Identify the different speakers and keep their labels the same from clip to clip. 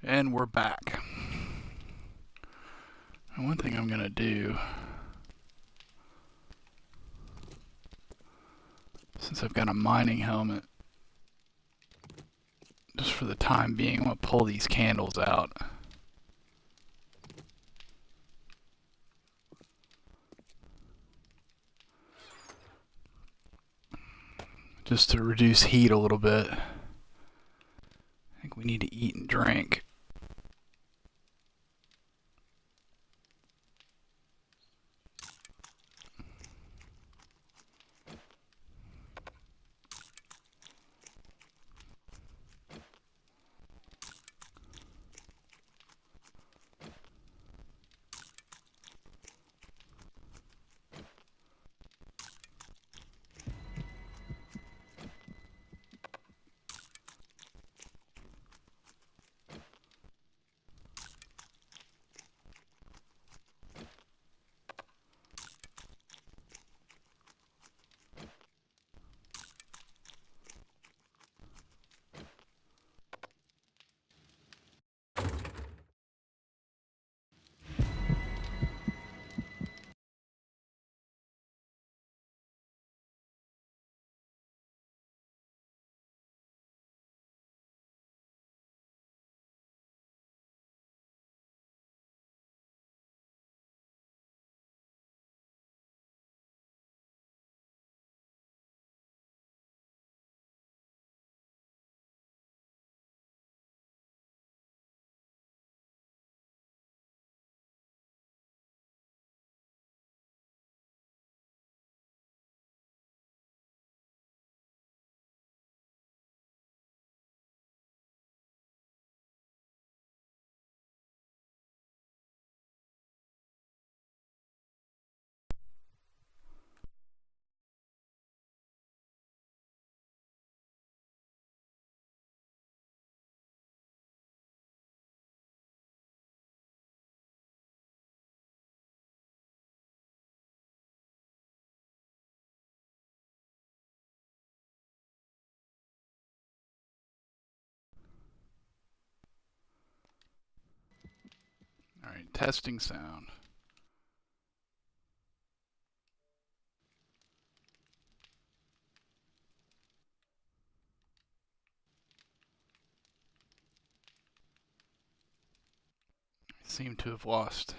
Speaker 1: And we're back. And one thing I'm going to do, since I've got a mining helmet, just for the time being, I'm going to pull these candles out. Just to reduce heat a little bit. I think we need to eat and drink. Alright, testing sound. I seem to have lost.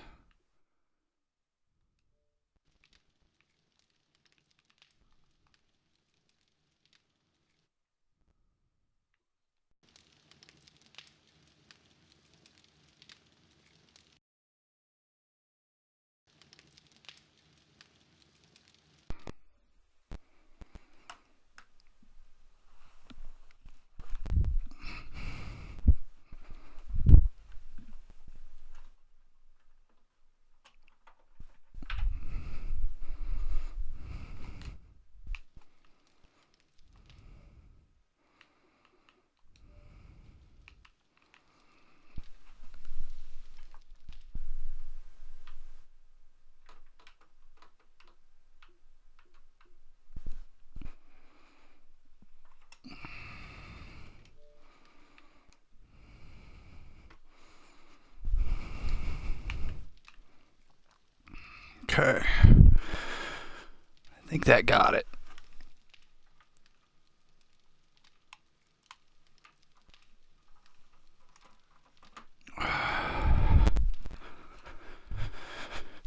Speaker 1: Okay. I think that got it.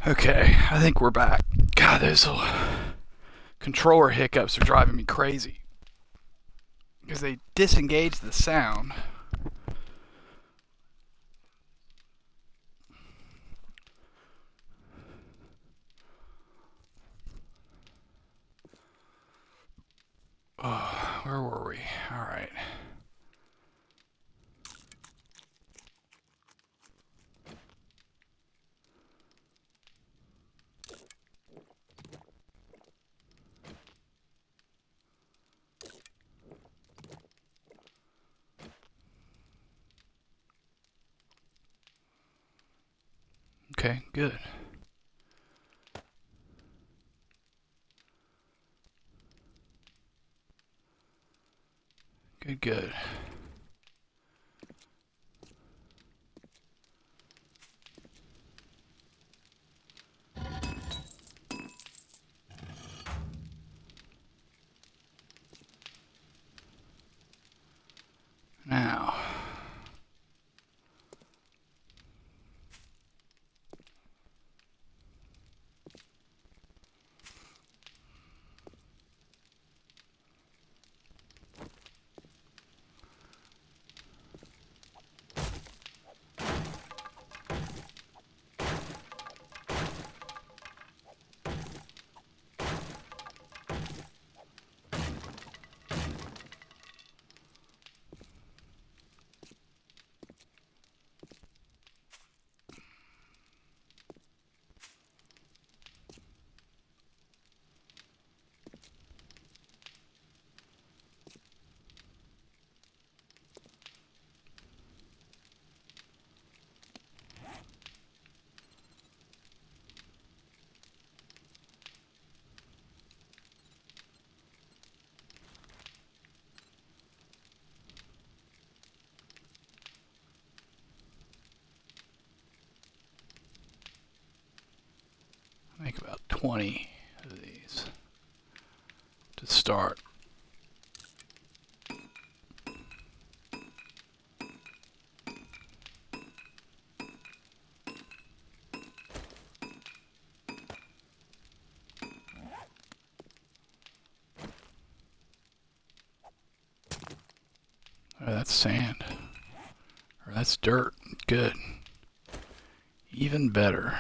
Speaker 1: Okay, I think we're back. God, those controller hiccups are driving me crazy. Because they disengage the sound. Oh, where were we? Alright. Okay, good. Good, good. Now, make about 20 of these to start. Oh, that's sand. Or that's dirt. Good. Even better.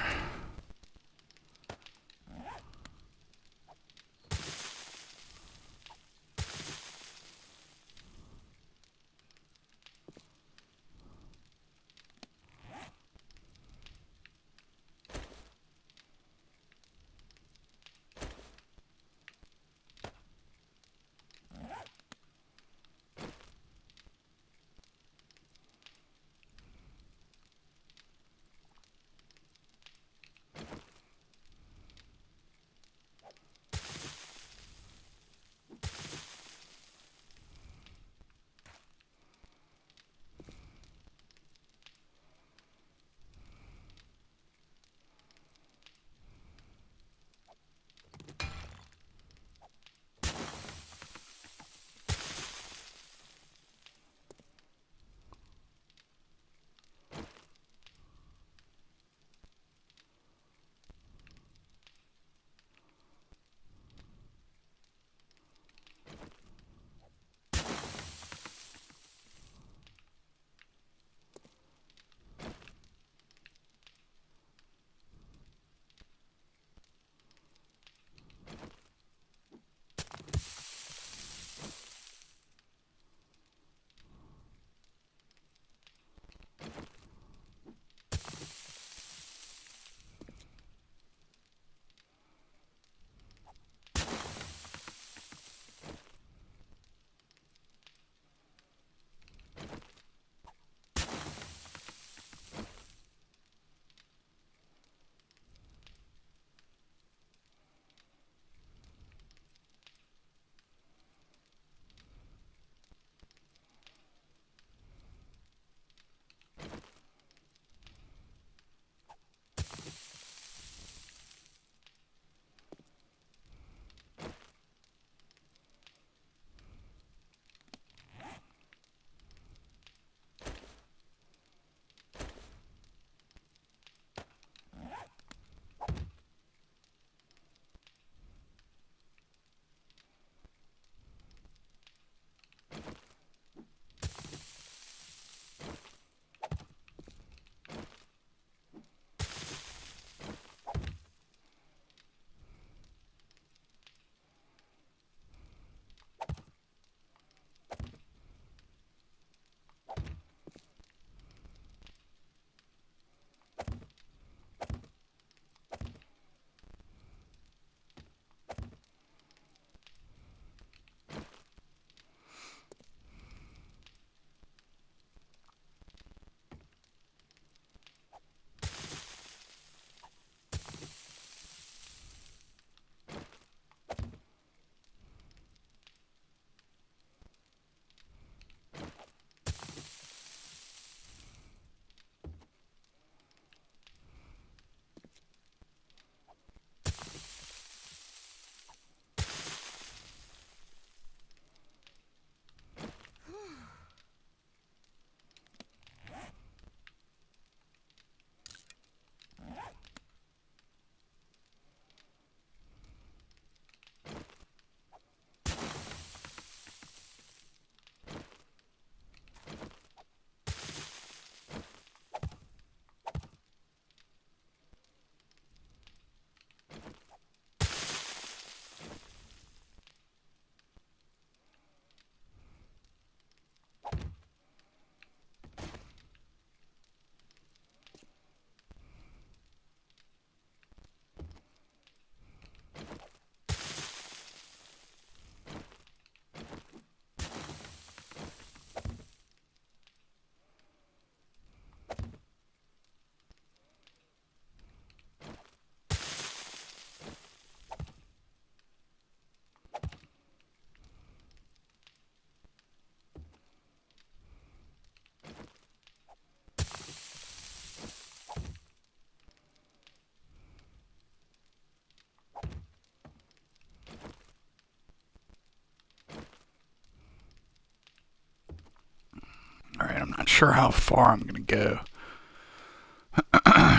Speaker 1: sure how far I'm going to go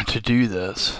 Speaker 1: to do this.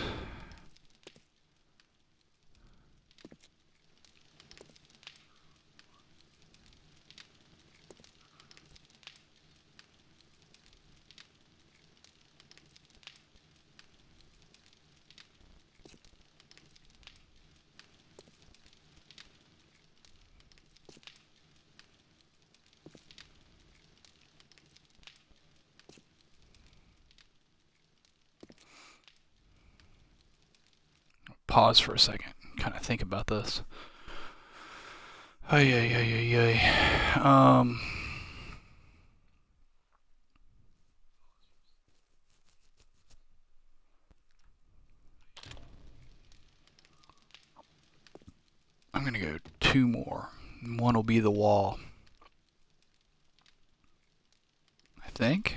Speaker 1: Pause for a second, kind of think about this. I'm gonna go 2 more. One will be the wall, I think.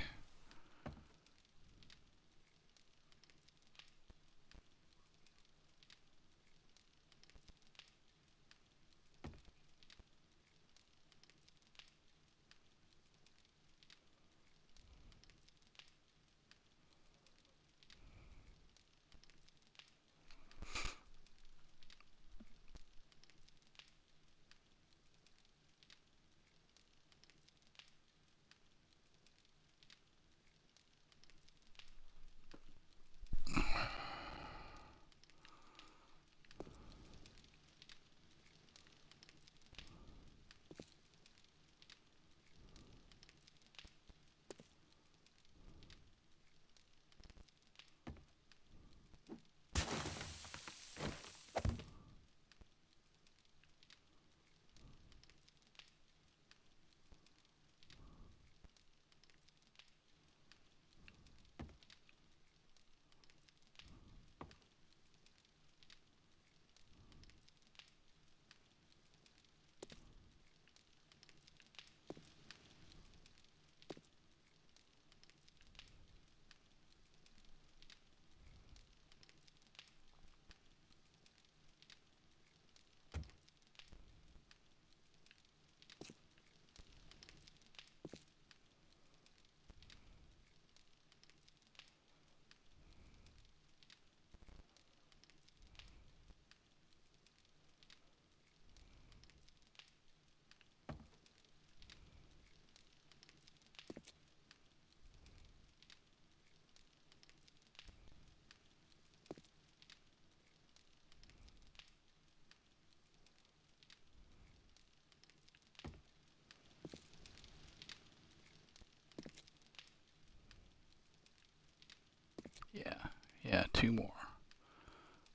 Speaker 1: Yeah, 2 more.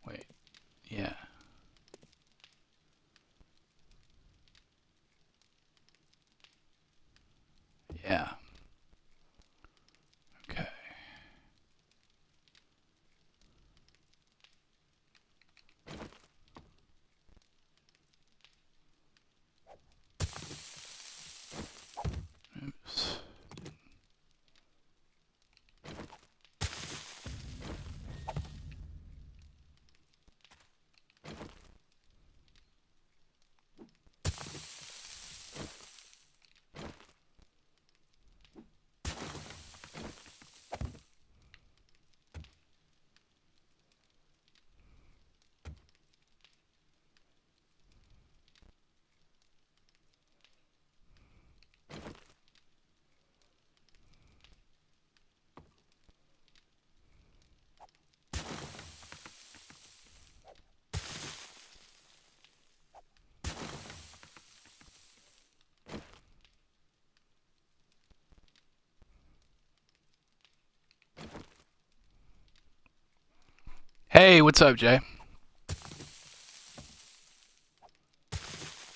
Speaker 1: Wait, yeah. Yeah. Okay. Oops. Hey, what's up, Jay?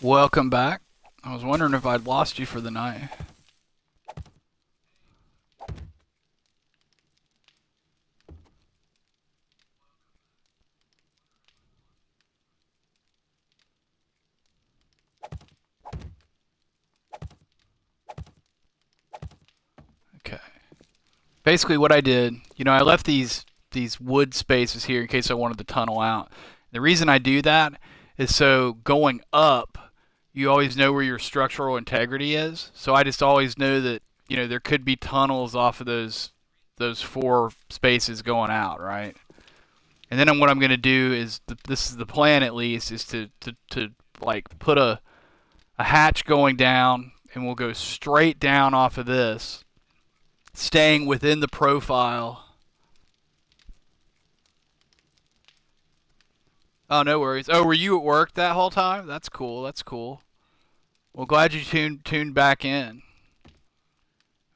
Speaker 1: Welcome back. I was wondering if I'd lost you for the night. Okay. Basically what I did, I left these wood spaces here in case I wanted to tunnel out. The reason I do that is so going up, you always know where your structural integrity is. So I just always know that you know, there could be tunnels off of those 4 spaces going out, right? And then what I'm going to do is, this is the plan at least, is to like put a hatch going down, and we'll go straight down off of this, staying within the profile. Oh, no worries. Oh, were you at work that whole time? That's cool. That's cool. Well, glad you tuned back in.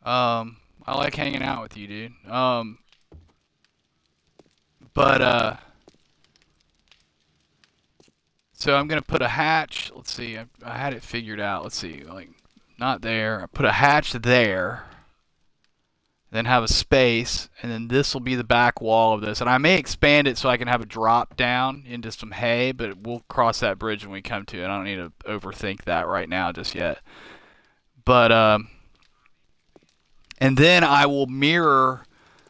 Speaker 1: I like hanging out with you, dude. But so I'm gonna put a hatch. Let's see. I had it figured out. Let's see. Like, not there. I put a hatch there. Then have a space, and then this will be the back wall of this. And I may expand it so I can have a drop down into some hay, but we'll cross that bridge when we come to it. I don't need to overthink that right now just yet. But and then I will mirror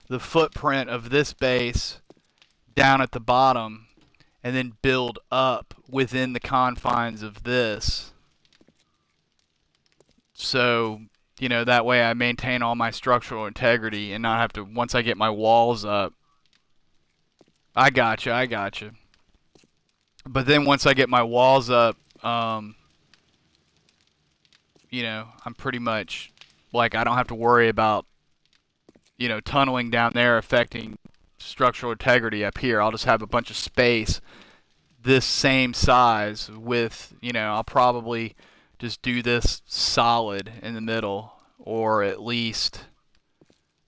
Speaker 1: the footprint of this base down at the bottom, and then build up within the confines of this. So, you know, that way I maintain all my structural integrity and not have to, once I get my walls up. I gotcha. But then once I get my walls up, you know, I'm pretty much, like, I don't have to worry about, you know, tunneling down there affecting structural integrity up here. I'll just have a bunch of space this same size with, you know, I'll probably just do this solid in the middle, or at least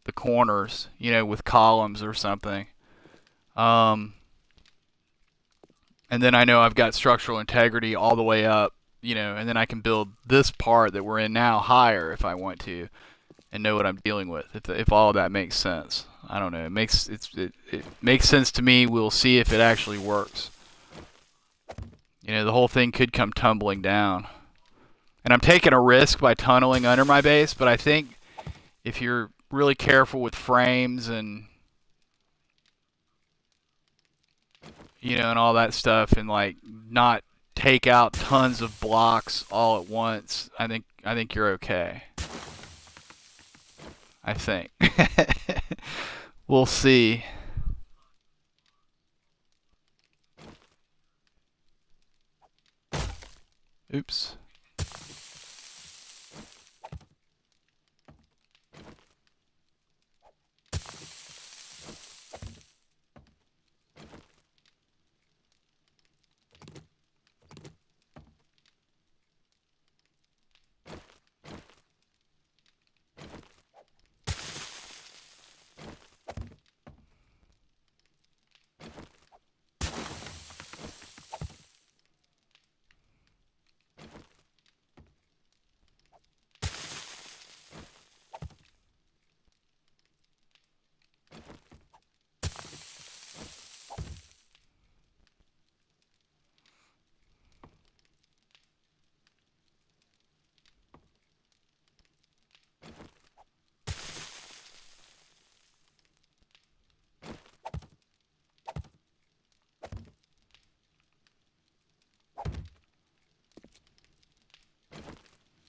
Speaker 1: the corners, you know, with columns or something. And then I know I've got structural integrity all the way up, you know, and then I can build this part that we're in now higher if I want to, and know what I'm dealing with. If all of that makes sense. I don't know. It makes sense to me. We'll see if it actually works. You know, the whole thing could come tumbling down. And I'm taking a risk by tunneling under my base, but I think if you're really careful with frames and, you know, and all that stuff, and like not take out tons of blocks all at once, I think you're okay. I think. We'll see. Oops.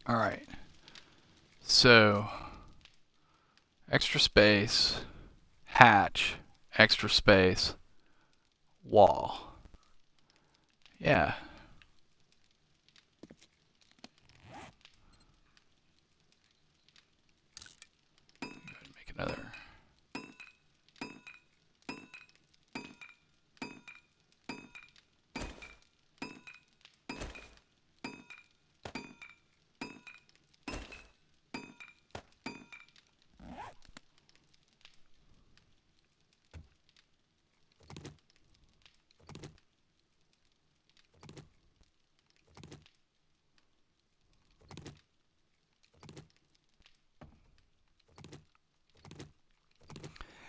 Speaker 1: All right. So, extra space, hatch, extra space, wall. Yeah. Make another.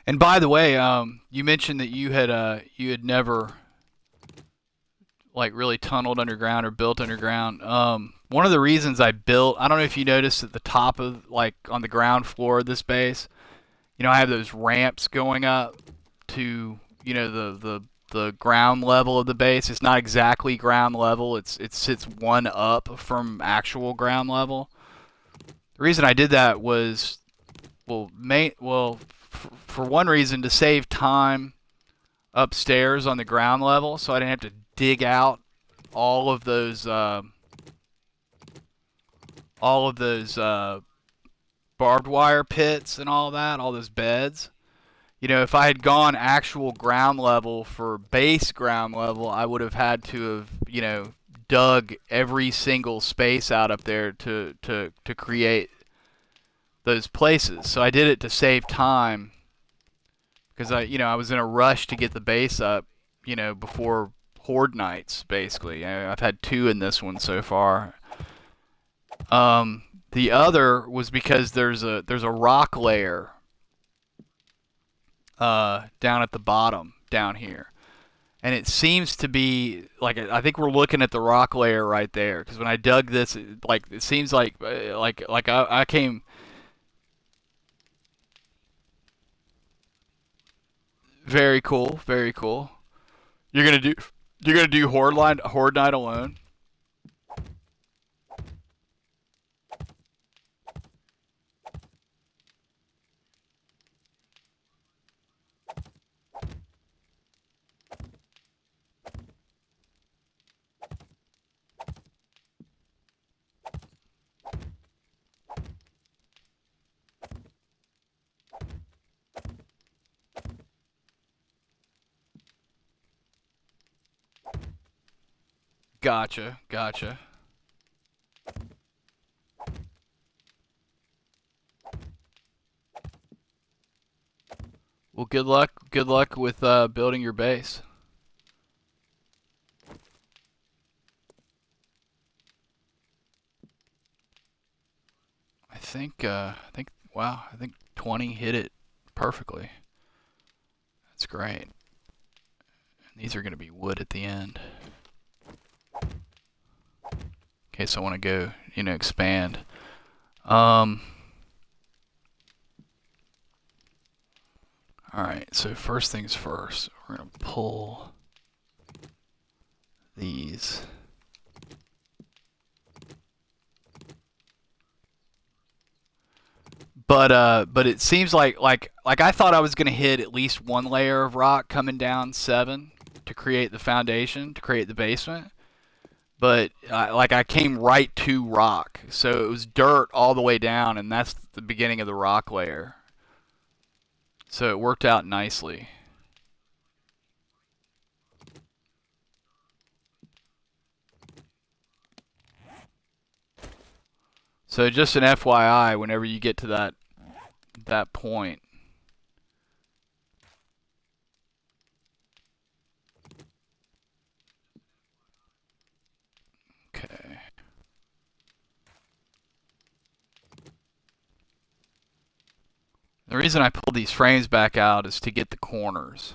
Speaker 1: And by the way, you mentioned that you had never like really tunneled underground or built underground. One of the reasons I built, I don't know if you noticed at the top of, like, on the ground floor of this base, you know, I have those ramps going up to, you know, the ground level of the base. It's not exactly ground level. It sits one up from actual ground level. The reason I did that was, for one reason, to save time upstairs on the ground level, so I didn't have to dig out all of those barbed wire pits and all that, all those beds. You know, if I had gone actual ground level for base ground level, I would have had to have, you know, dug every single space out up there to create those places. So I did it to save time because I was in a rush to get the base up, before horde nights. Basically, I've had 2 in this one so far. The other was because there's a rock layer down at the bottom down here, and it seems to be like, I think we're looking at the rock layer right there, because when I dug this, it seems like I came. Very cool, very cool. You're gonna do horde night alone. Gotcha, gotcha. Well, good luck. Good luck with building your base. Wow, I think 20 hit it perfectly. That's great. And these are going to be wood at the end. In case I want to go, expand. Alright, so first things first, we're going to pull these. But it seems like I thought I was going to hit at least 1 layer of rock coming down 7 to create the foundation, to create the basement. But I came right to rock, so it was dirt all the way down, and that's the beginning of the rock layer. So it worked out nicely. So just an FYI, whenever you get to that point. Okay. The reason I pulled these frames back out is to get the corners.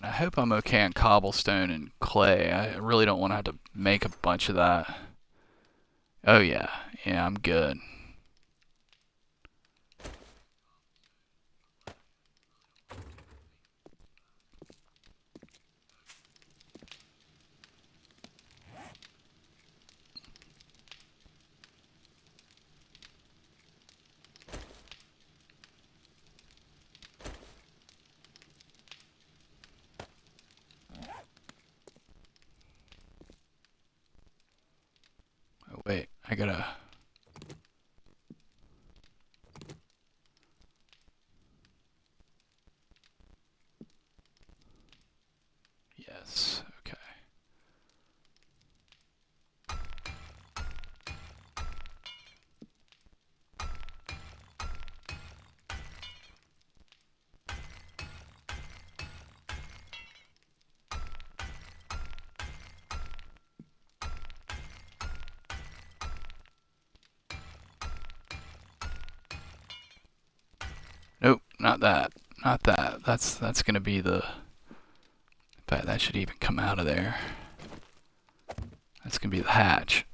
Speaker 1: I hope I'm okay on cobblestone and clay. I really don't want to have to make a bunch of that. Oh yeah, I'm good. Oh wait, I gotta... Yes, okay. Nope, not that. Not that. That's gonna be the... In fact, that should even come out of there. That's gonna be the hatch.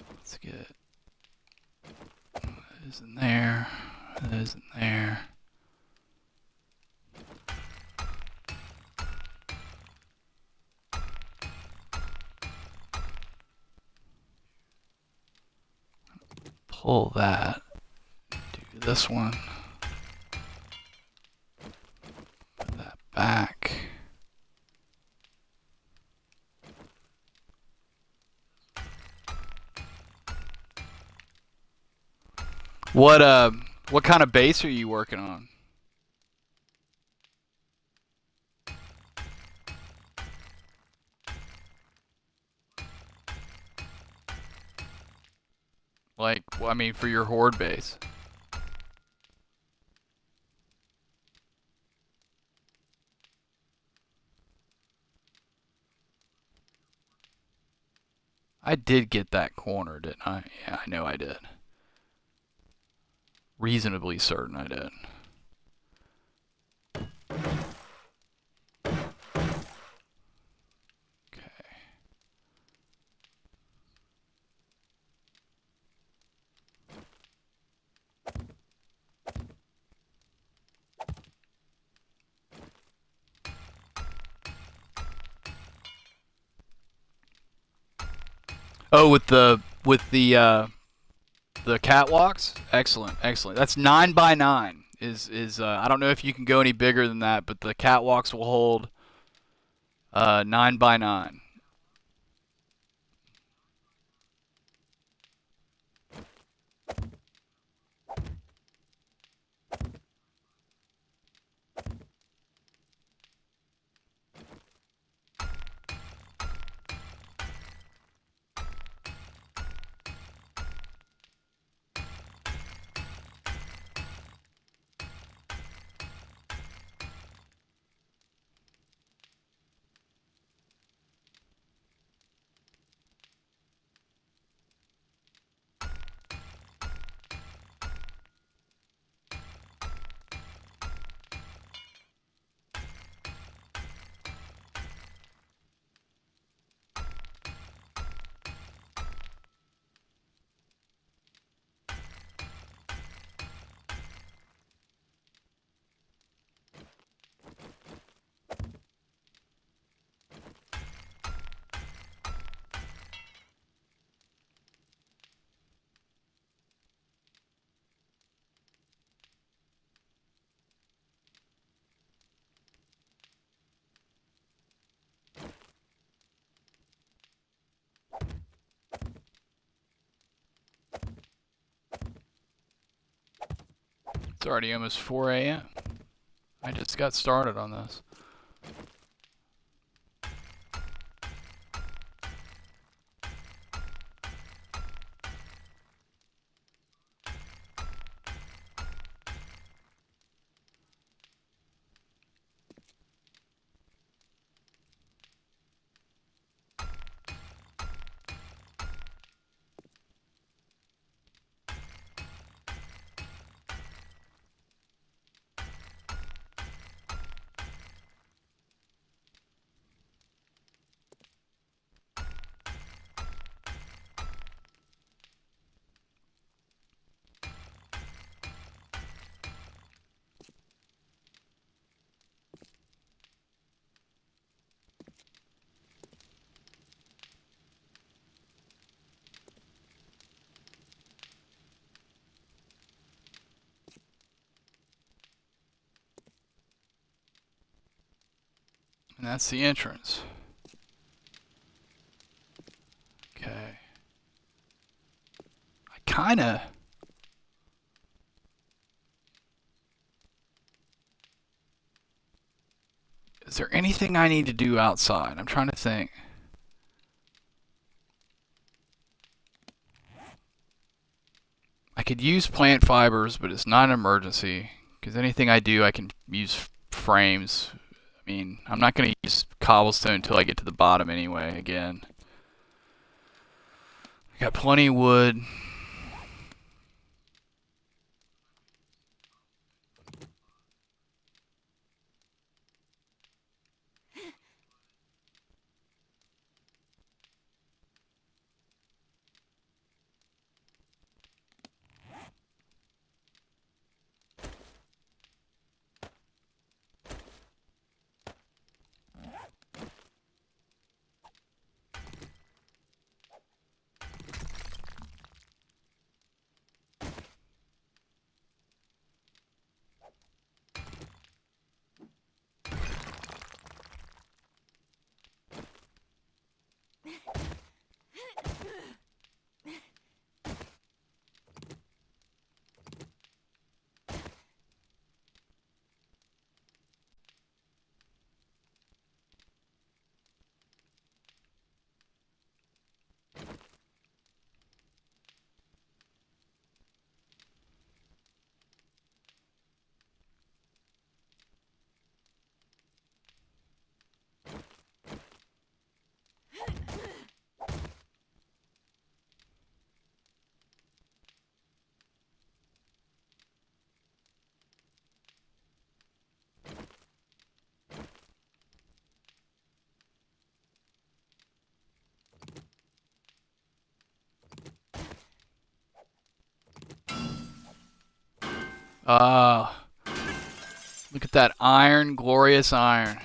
Speaker 1: Let's get those in there, those in there. Pull that, do this one, put that back. What kind of base are you working on? Like, well, I mean, for your horde base. I did get that corner, didn't I? Yeah, I know I did. Reasonably certain I did. Okay. Oh, with the catwalks? Excellent, excellent. That's 9 by 9. I don't know if you can go any bigger than that, but the catwalks will hold 9 by 9. It's already almost 4 a.m. I just got started on this. And that's the entrance. Okay. I kinda... Is there anything I need to do outside? I'm trying to think. I could use plant fibers, but it's not an emergency. Because anything I do, I can use frames. I mean, I'm not going to use cobblestone until I get to the bottom anyway, again. I got plenty of wood. Look at that iron, glorious iron.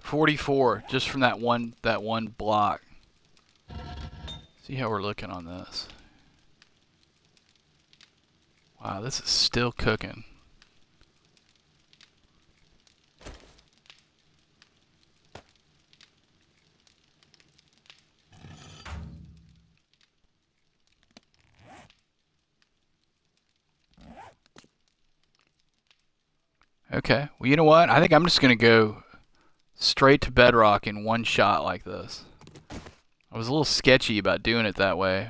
Speaker 1: $44 just from that one block. See how we're looking on this. Wow, this is still cooking. Okay, well, you know what? I think I'm just going to go straight to bedrock in one shot like this. I was a little sketchy about doing it that way.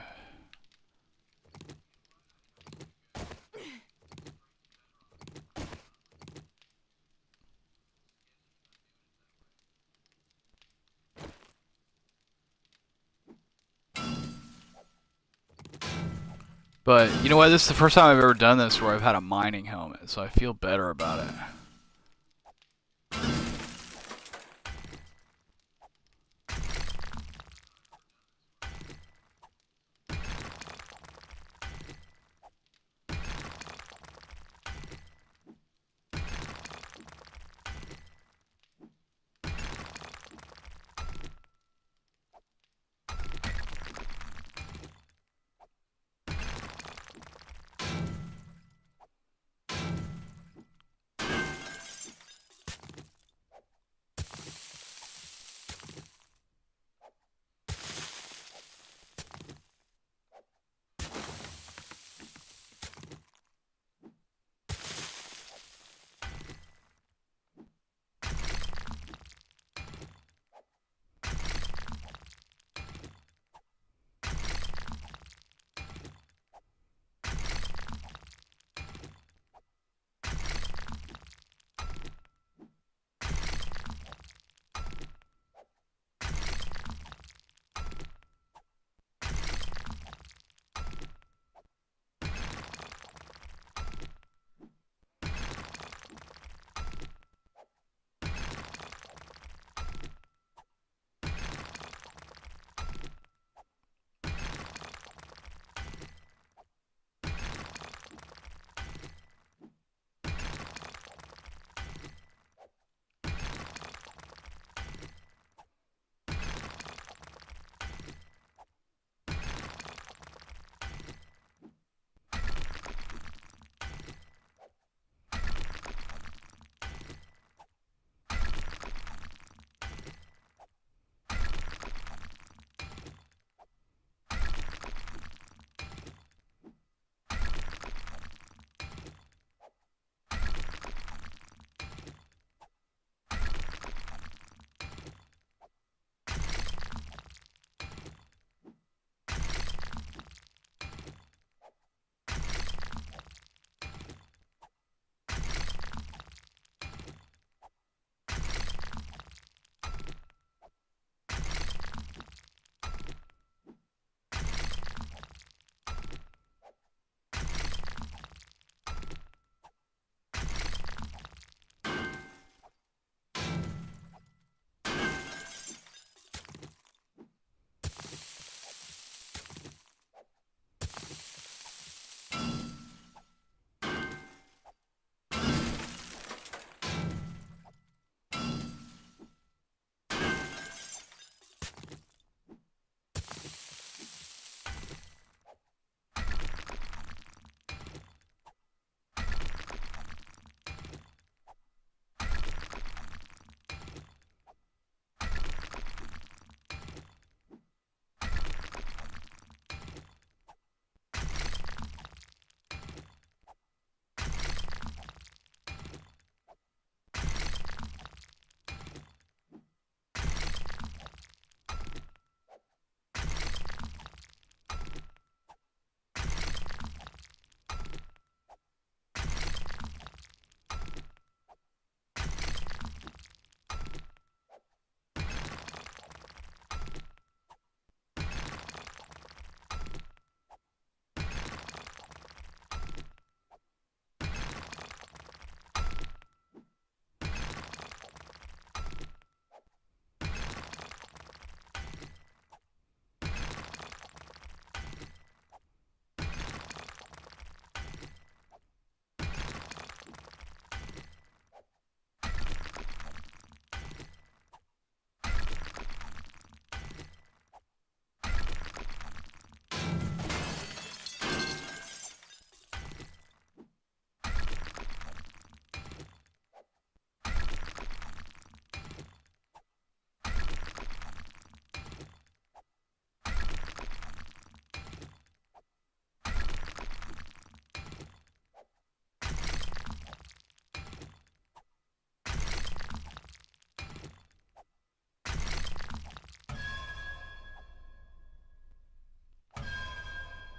Speaker 1: But, you know what? This is the first time I've ever done this where I've had a mining helmet, so I feel better about it.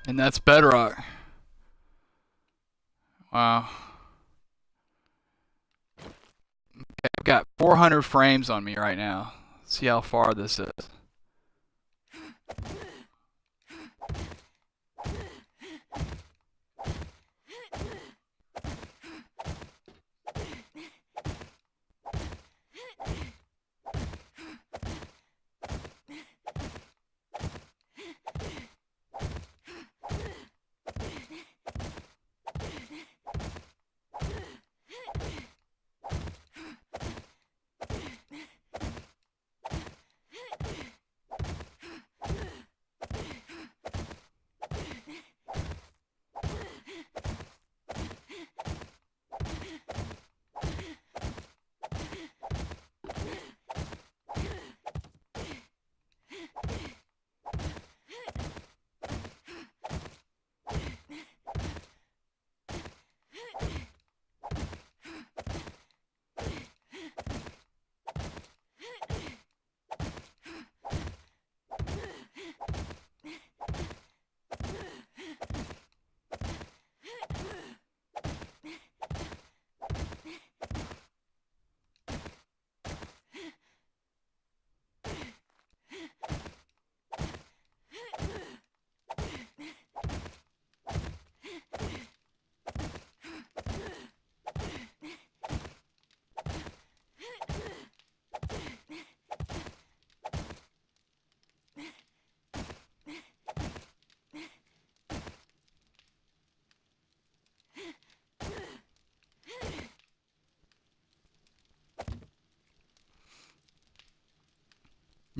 Speaker 1: And that's bedrock. Wow. I've got 400 frames on me right now. Let's see how far this is.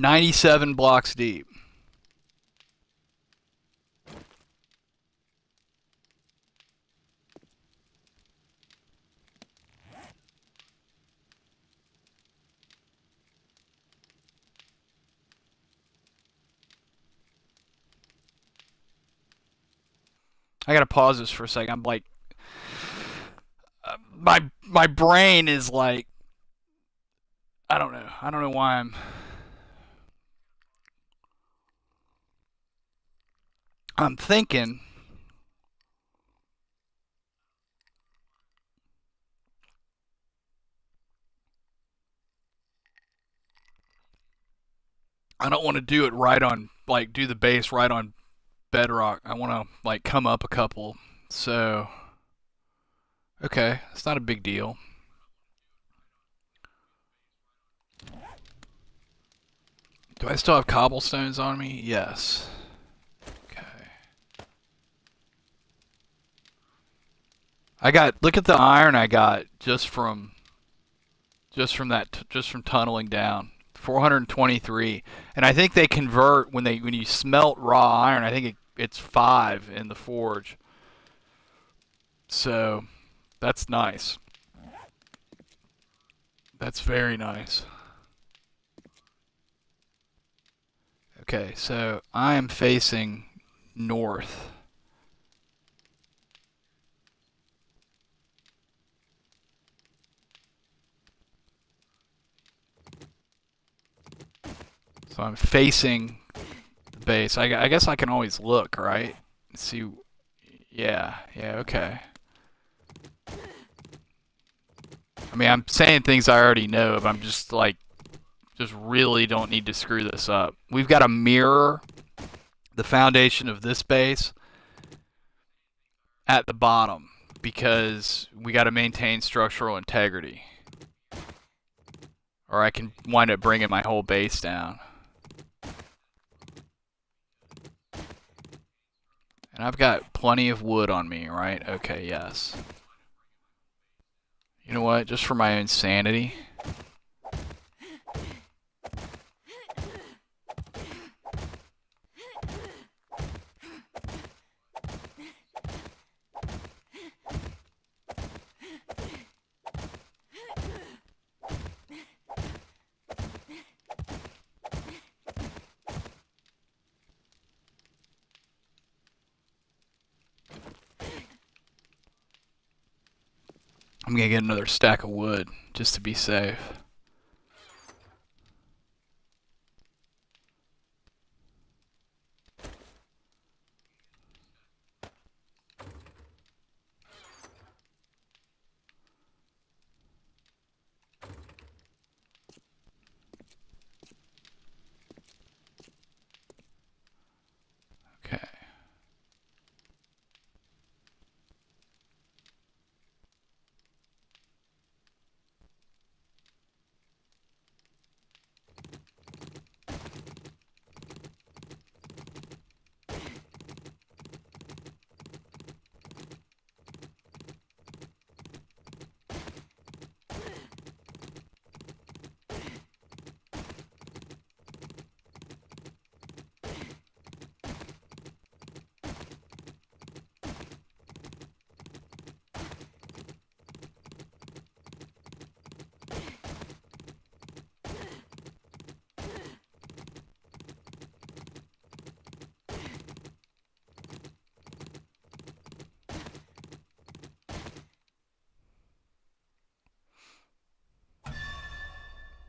Speaker 1: "97 blocks deep." I gotta pause this for a second. I'm like, my brain is like, I don't know. I don't know why I'm thinking. I don't want to do it right on, like, do the base right on bedrock. I want to, like, come up a couple. So, okay, it's not a big deal. Do I still have cobblestones on me? Yes. Okay. Look at the iron I got just from tunneling down. 423. And I think they convert when you smelt raw iron, I think it's 5 in the forge. So, that's nice. That's very nice. Okay, so I am facing north. So I'm facing the base. I guess I can always look, right? See. Yeah, okay. I mean, I'm saying things I already know, but I'm just like, just really don't need to screw this up. We've got to mirror the foundation of this base at the bottom because we got to maintain structural integrity. Or I can wind up bringing my whole base down. And I've got plenty of wood on me, right? Okay, yes. You know what? Just for my own sanity. I'm gonna get another stack of wood just to be safe.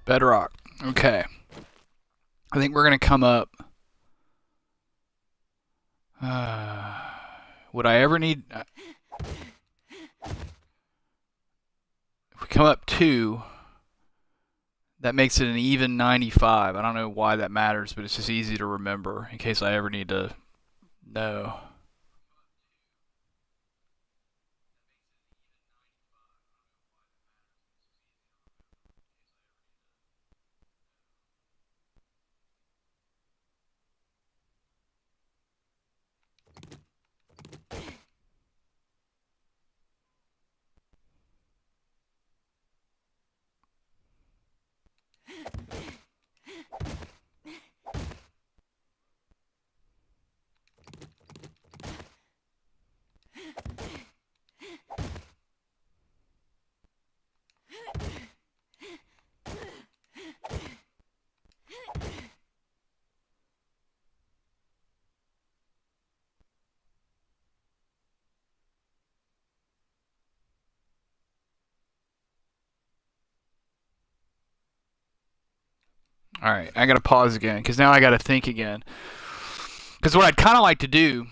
Speaker 1: Bedrock. Okay. I think we're going to come up. Would I ever need... if we come up 2, that makes it an even 95. I don't know why that matters, but it's just easy to remember in case I ever need to know. Alright, I gotta pause again, because now I gotta think again. Because what I'd kind of like to do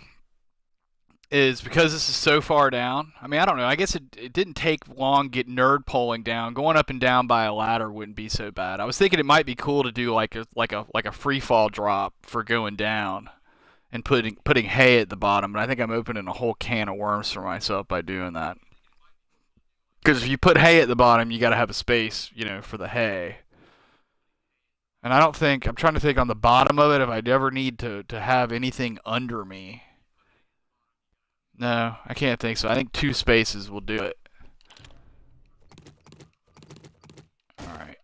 Speaker 1: is, because this is so far down, I mean, I don't know, I guess it didn't take long get nerd polling down. Going up and down by a ladder wouldn't be so bad. I was thinking it might be cool to do like a free fall drop for going down and putting hay at the bottom, but I think I'm opening a whole can of worms for myself by doing that. Because if you put hay at the bottom, you got to have a space, for the hay. And I don't think, I'm trying to think on the bottom of it if I'd ever need to have anything under me. No, I can't think so. I think 2 spaces will do it. Alright.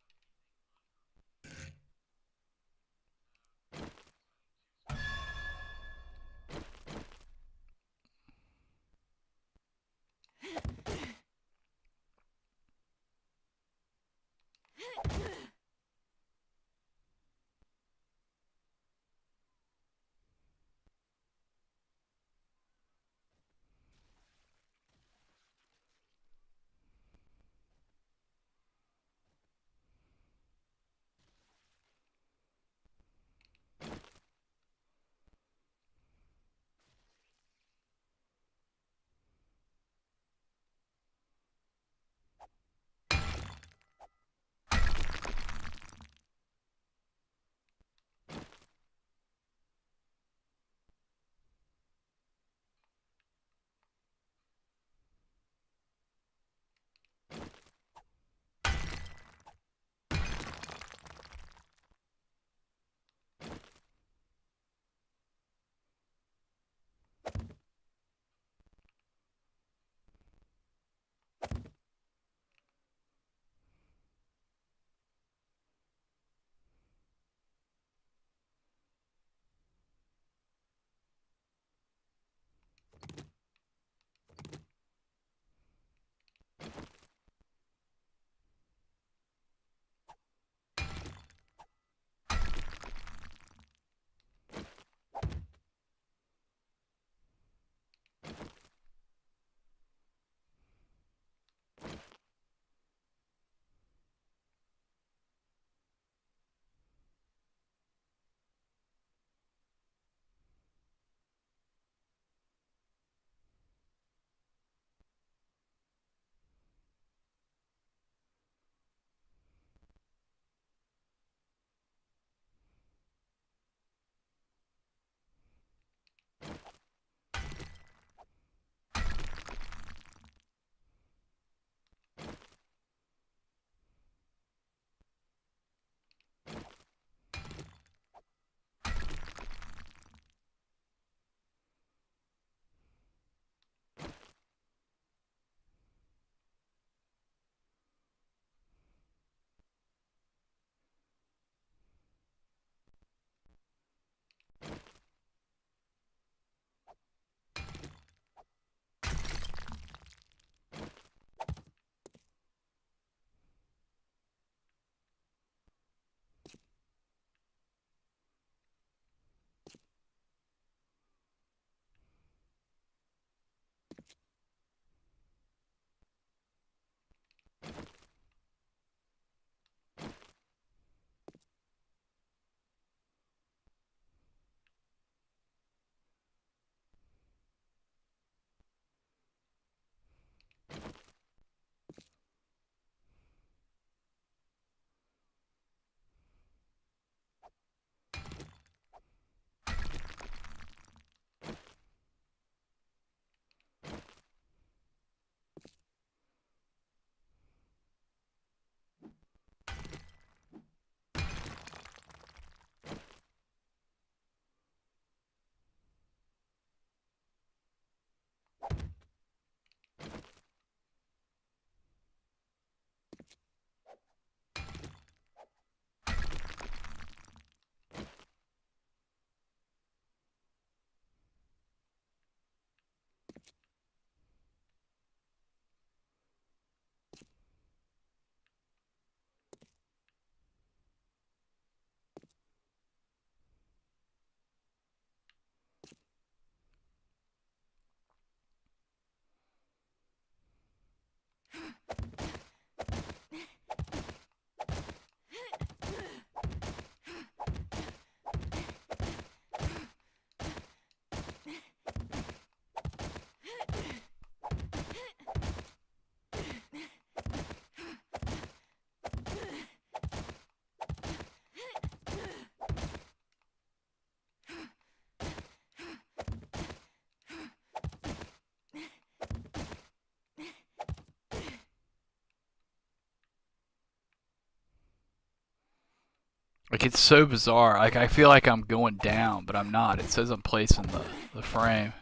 Speaker 1: Like, it's so bizarre. Like, I feel like I'm going down, but I'm not. It says I'm placing the frame.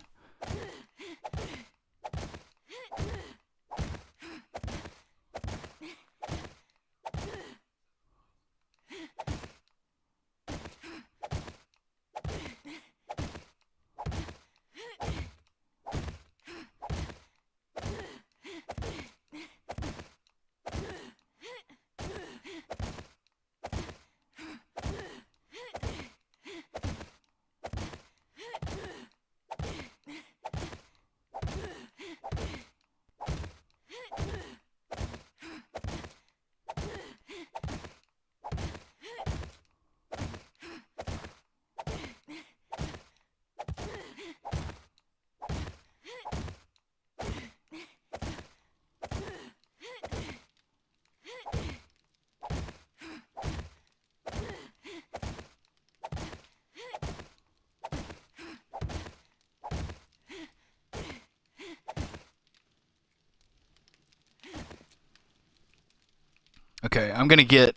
Speaker 1: Okay, I'm gonna get.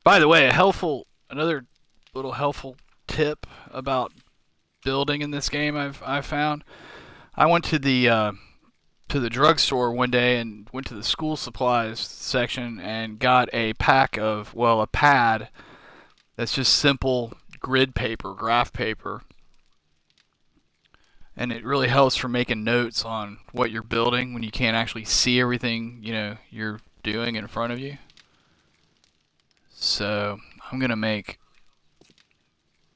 Speaker 1: By the way, another little helpful tip about building in this game I've found. I went to the drugstore one day and went to the school supplies section and got a pack of, well, a pad that's just simple grid paper, graph paper, and it really helps for making notes on what you're building when you can't actually see everything you're doing in front of you. So I'm gonna make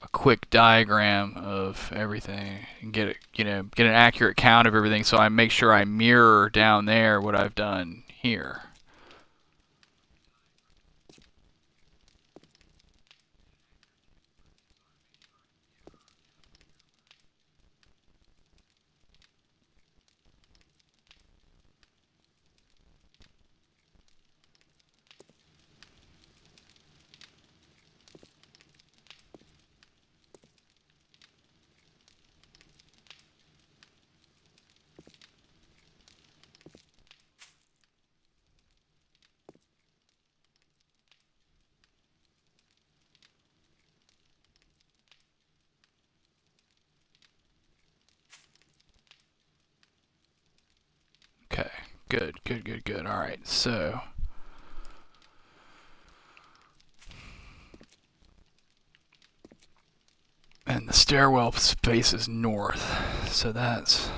Speaker 1: a quick diagram of everything and get get an accurate count of everything, so I make sure I mirror down there what I've done here. Okay, good, good, good, good. All right, so and the stairwell faces north, so that's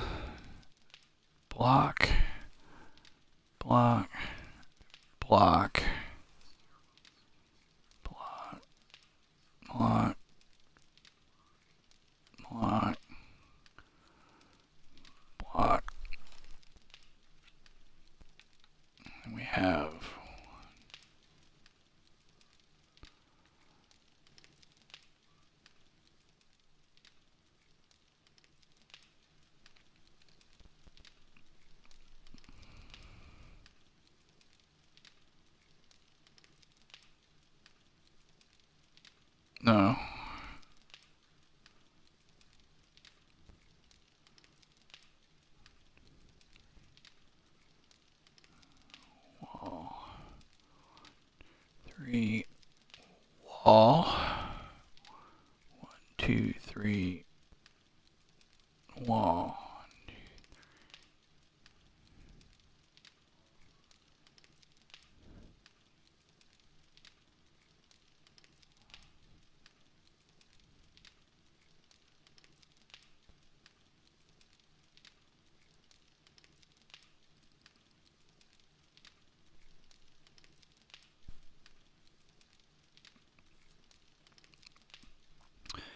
Speaker 1: block, block, block, block, block, block, block. And we have no. Wall. 3 wall. 1, 2, 3 wall.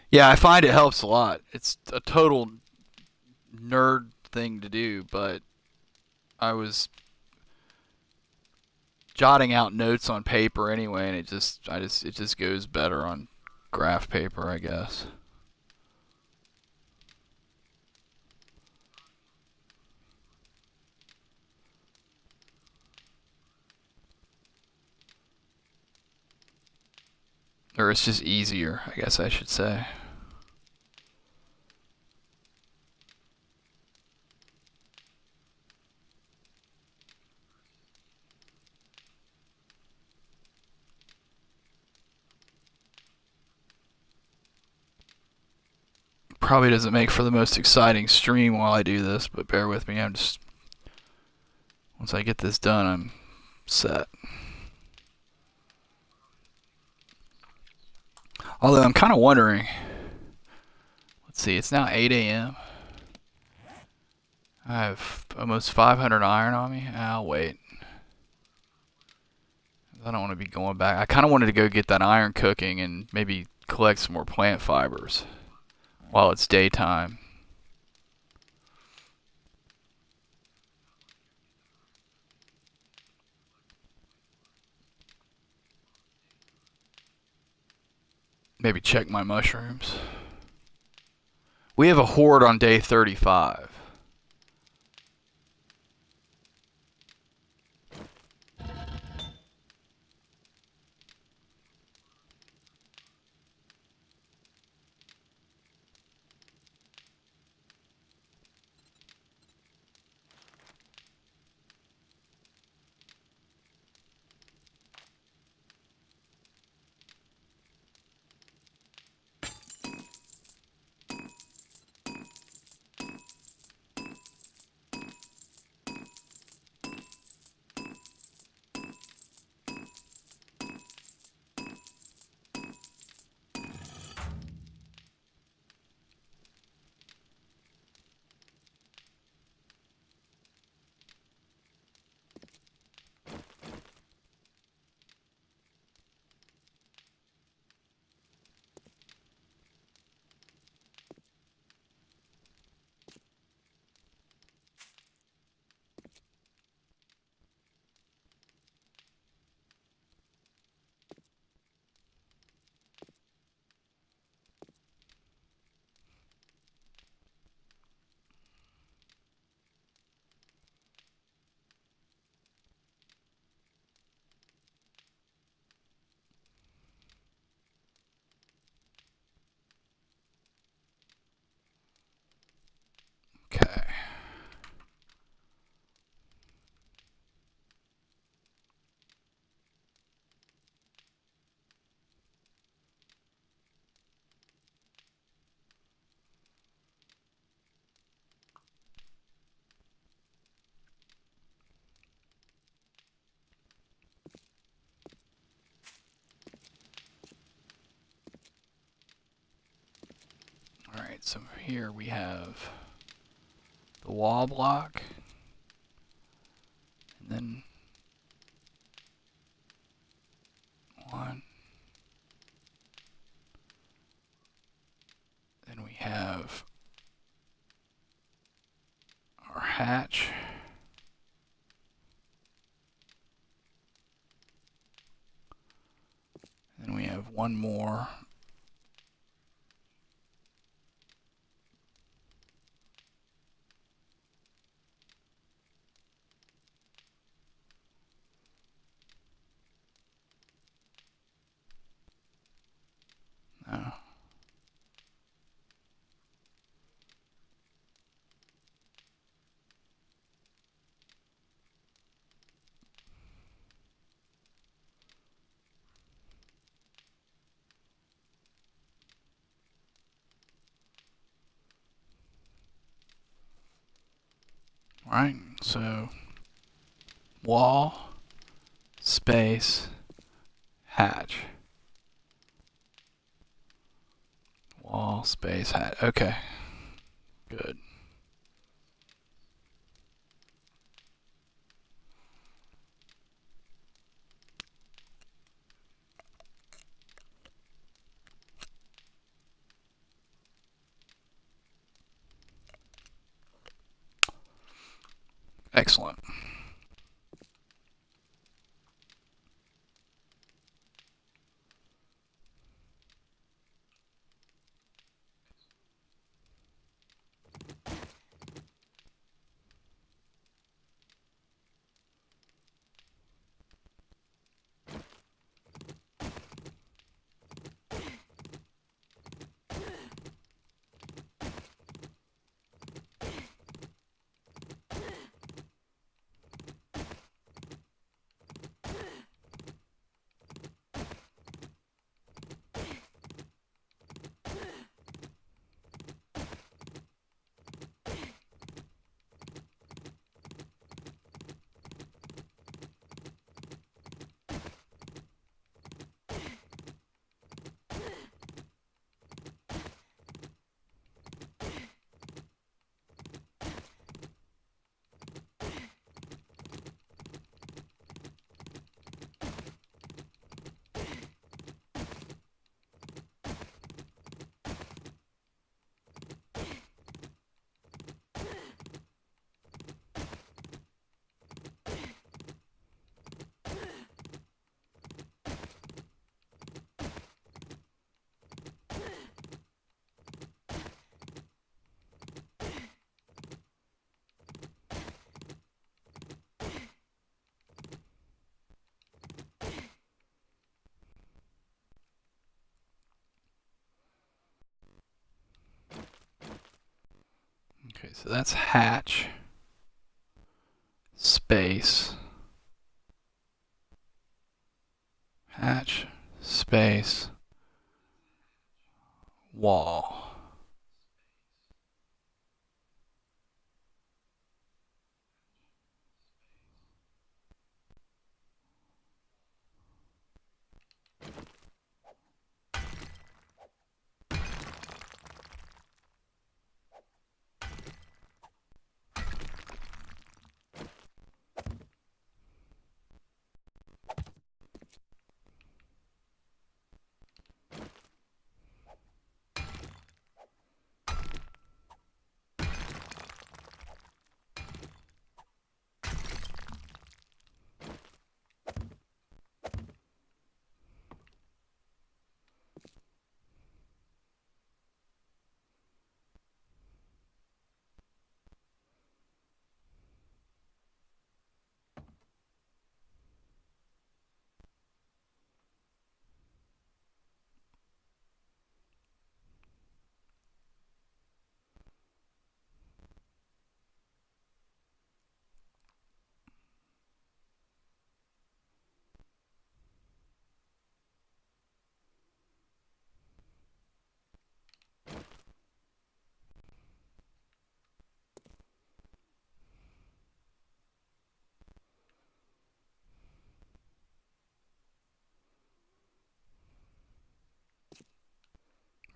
Speaker 1: Yeah, I find it helps a lot. It's a total nerd thing to do, but I was jotting out notes on paper anyway, and it just goes better on graph paper, I guess. Or it's just easier, I guess I should say. Probably doesn't make for the most exciting stream while I do this, but bear with me. Once I get this done, I'm set. Although I'm kind of wondering. Let's see, it's now 8 a.m. I have almost 500 iron on me. I'll wait. I don't want to be going back. I kind of wanted to go get that iron cooking and maybe collect some more plant fibers while it's daytime. Maybe check my mushrooms. We have a horde on day 35. Okay. Alright, so here we have the wall block. And then one. Then we have our hatch. Then we have one more. No. Alright, so wall, space, hatch. Wall, space, hatch. Okay. Good. Excellent. Okay, so that's hatch, space, hatch, space, wall.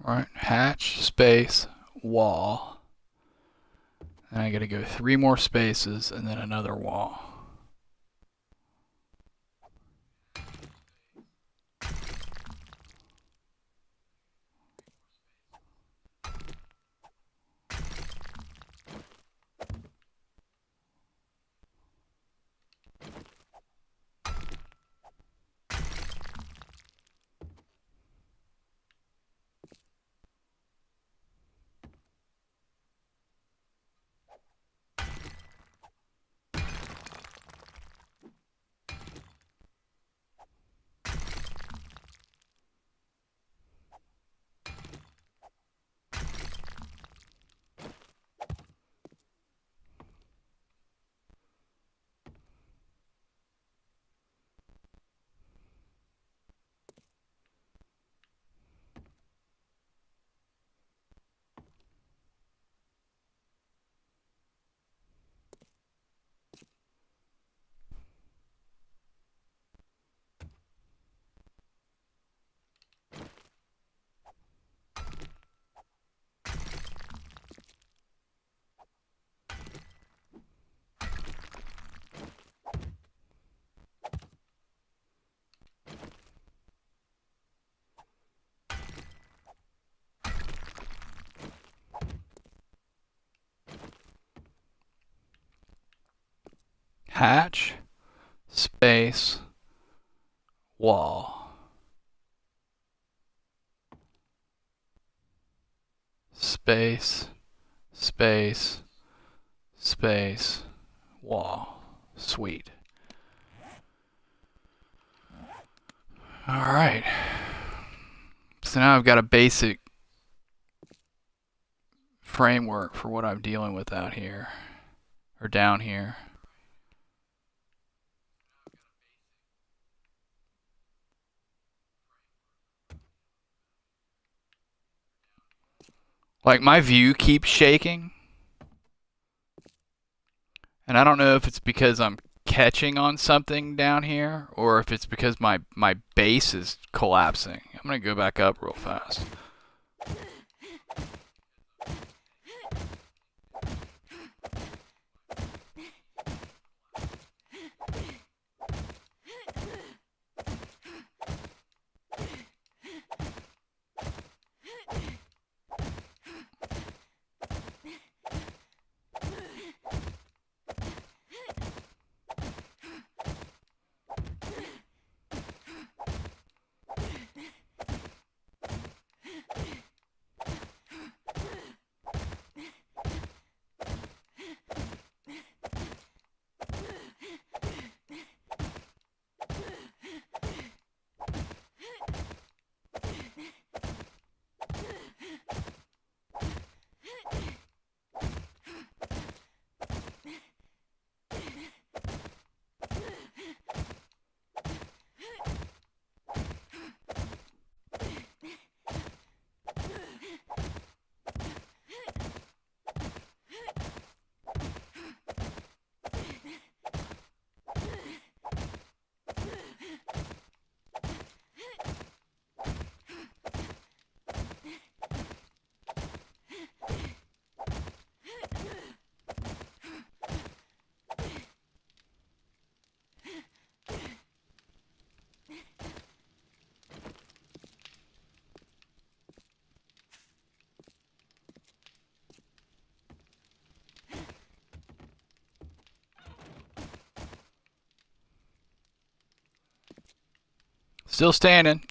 Speaker 1: Alright, hatch, space, wall. And I gotta go 3 more spaces and then another wall. Hatch, space, wall. Space, space, space, wall. Sweet. Alright. So now I've got a basic framework for what I'm dealing with out here, or down here. Like, my view keeps shaking. And I don't know if it's because I'm catching on something down here, or if it's because my base is collapsing. I'm going to go back up real fast. Still standing.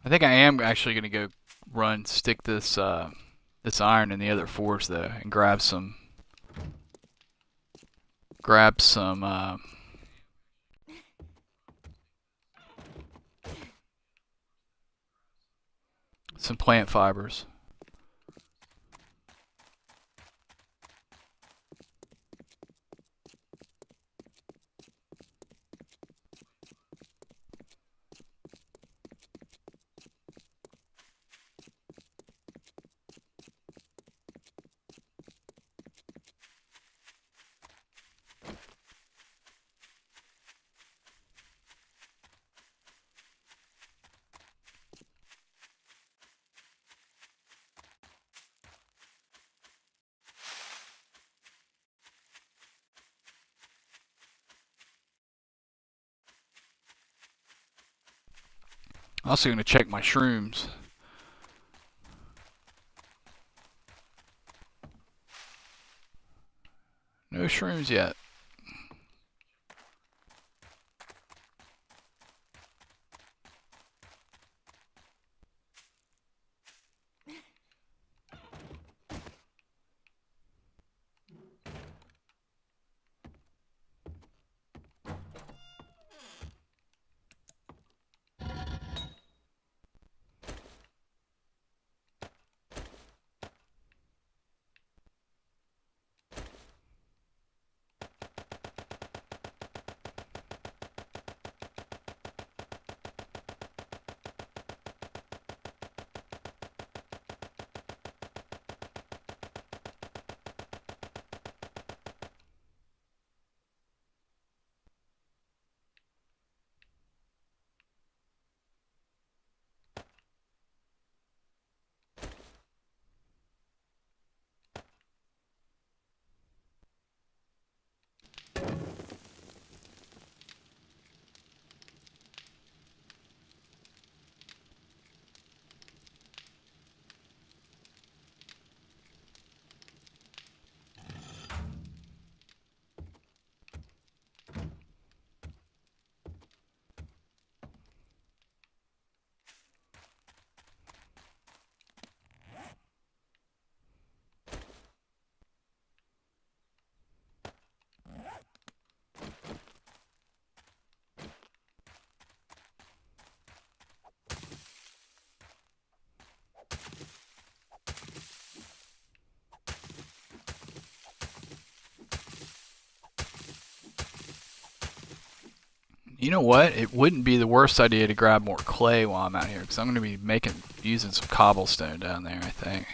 Speaker 1: I think I am actually gonna go stick this this iron in the other forge though, and grab some plant fibers. Also gonna check my shrooms. No shrooms yet. You know what? It wouldn't be the worst idea to grab more clay while I'm out here, because I'm going to be using some cobblestone down there, I think.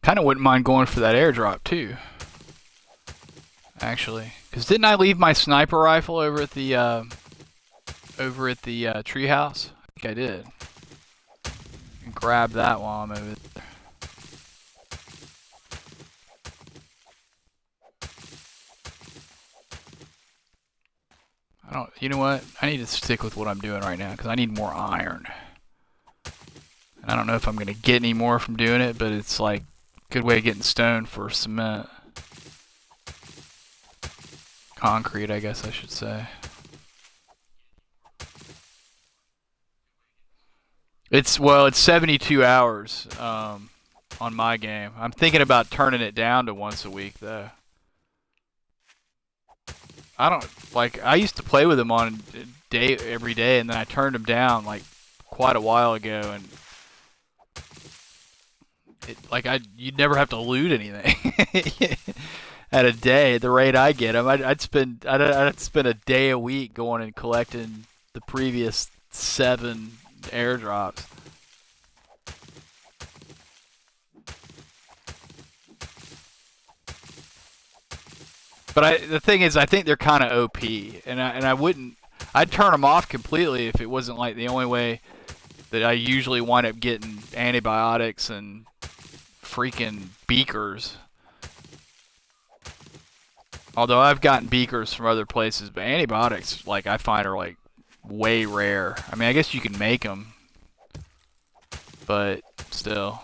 Speaker 1: Kind of wouldn't mind going for that airdrop too, actually. Because didn't I leave my sniper rifle over at the treehouse? I think I did. Grab that while I'm over there. You know what? I need to stick with what I'm doing right now because I need more iron. And I don't know if I'm going to get any more from doing it, but it's like a good way of getting stone for cement. Concrete, I guess I should say. It's 72 hours on my game. I'm thinking about turning it down to once a week though. I used to play with him on every day, and then I turned him down like quite a while ago, and you'd never have to loot anything at a day at the rate I get him. I'd spend a day a week going and collecting the previous 7 airdrops. But the thing is, I think they're kind of OP, and I'd turn them off completely if it wasn't like the only way that I usually wind up getting antibiotics and freaking beakers. Although I've gotten beakers from other places, but antibiotics, like, I find are like way rare. I mean, I guess you can make them, but still.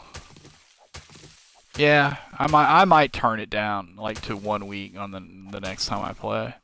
Speaker 1: Yeah, I might turn it down like to 1 week on the next time I play.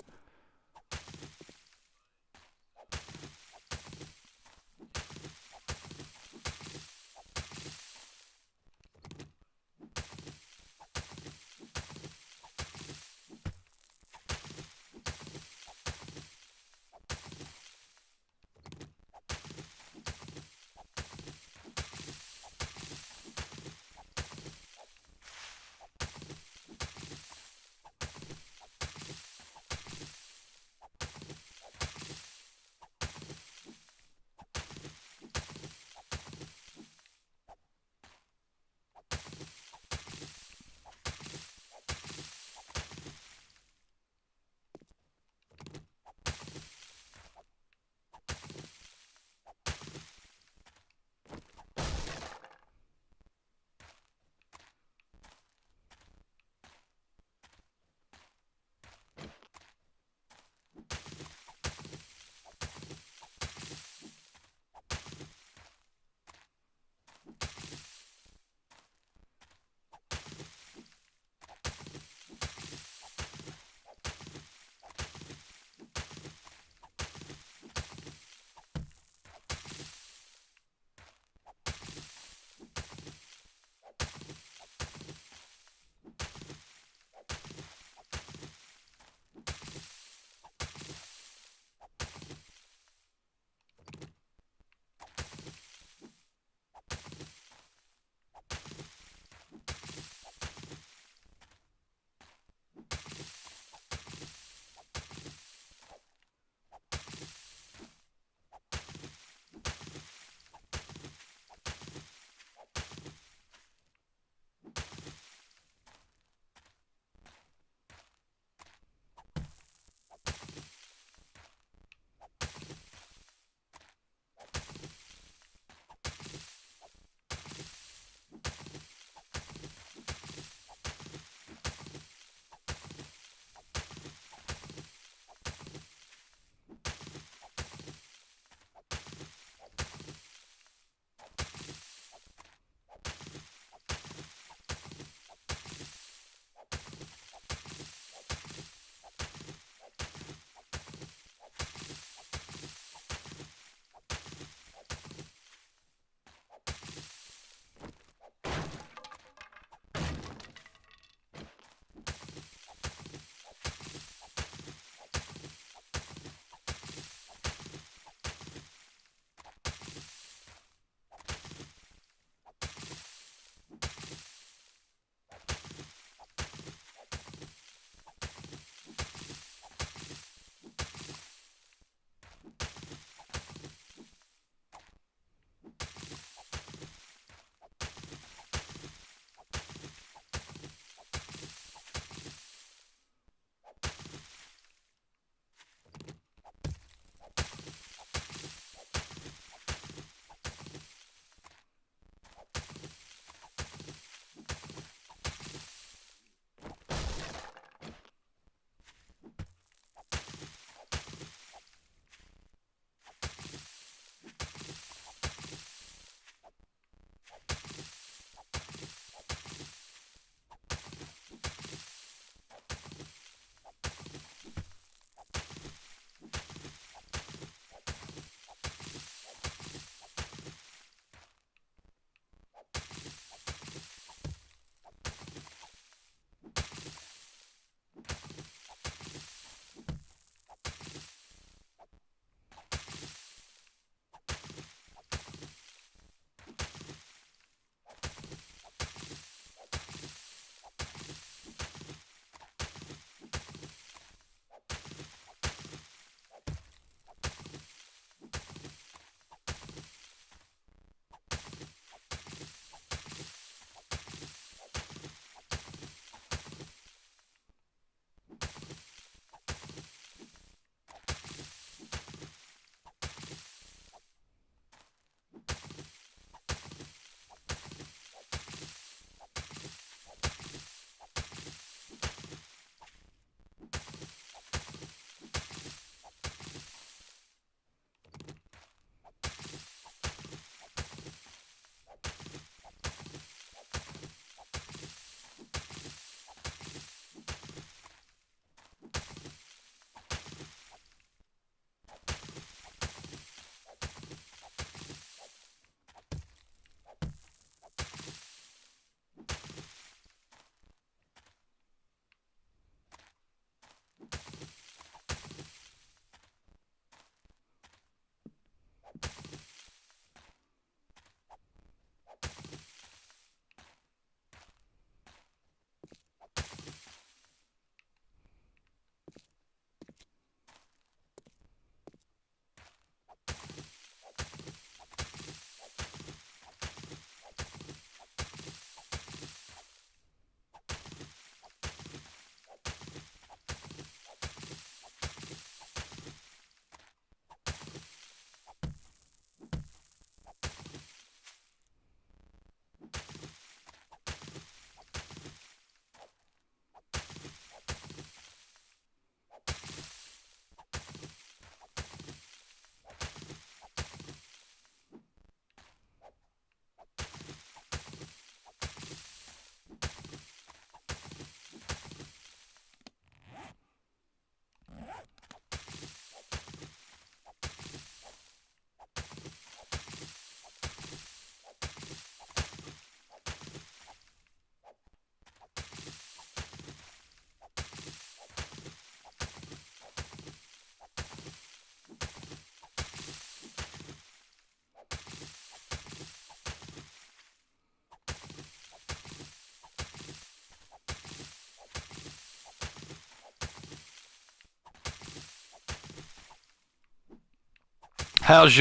Speaker 1: how's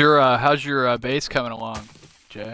Speaker 1: your base coming along, Jay?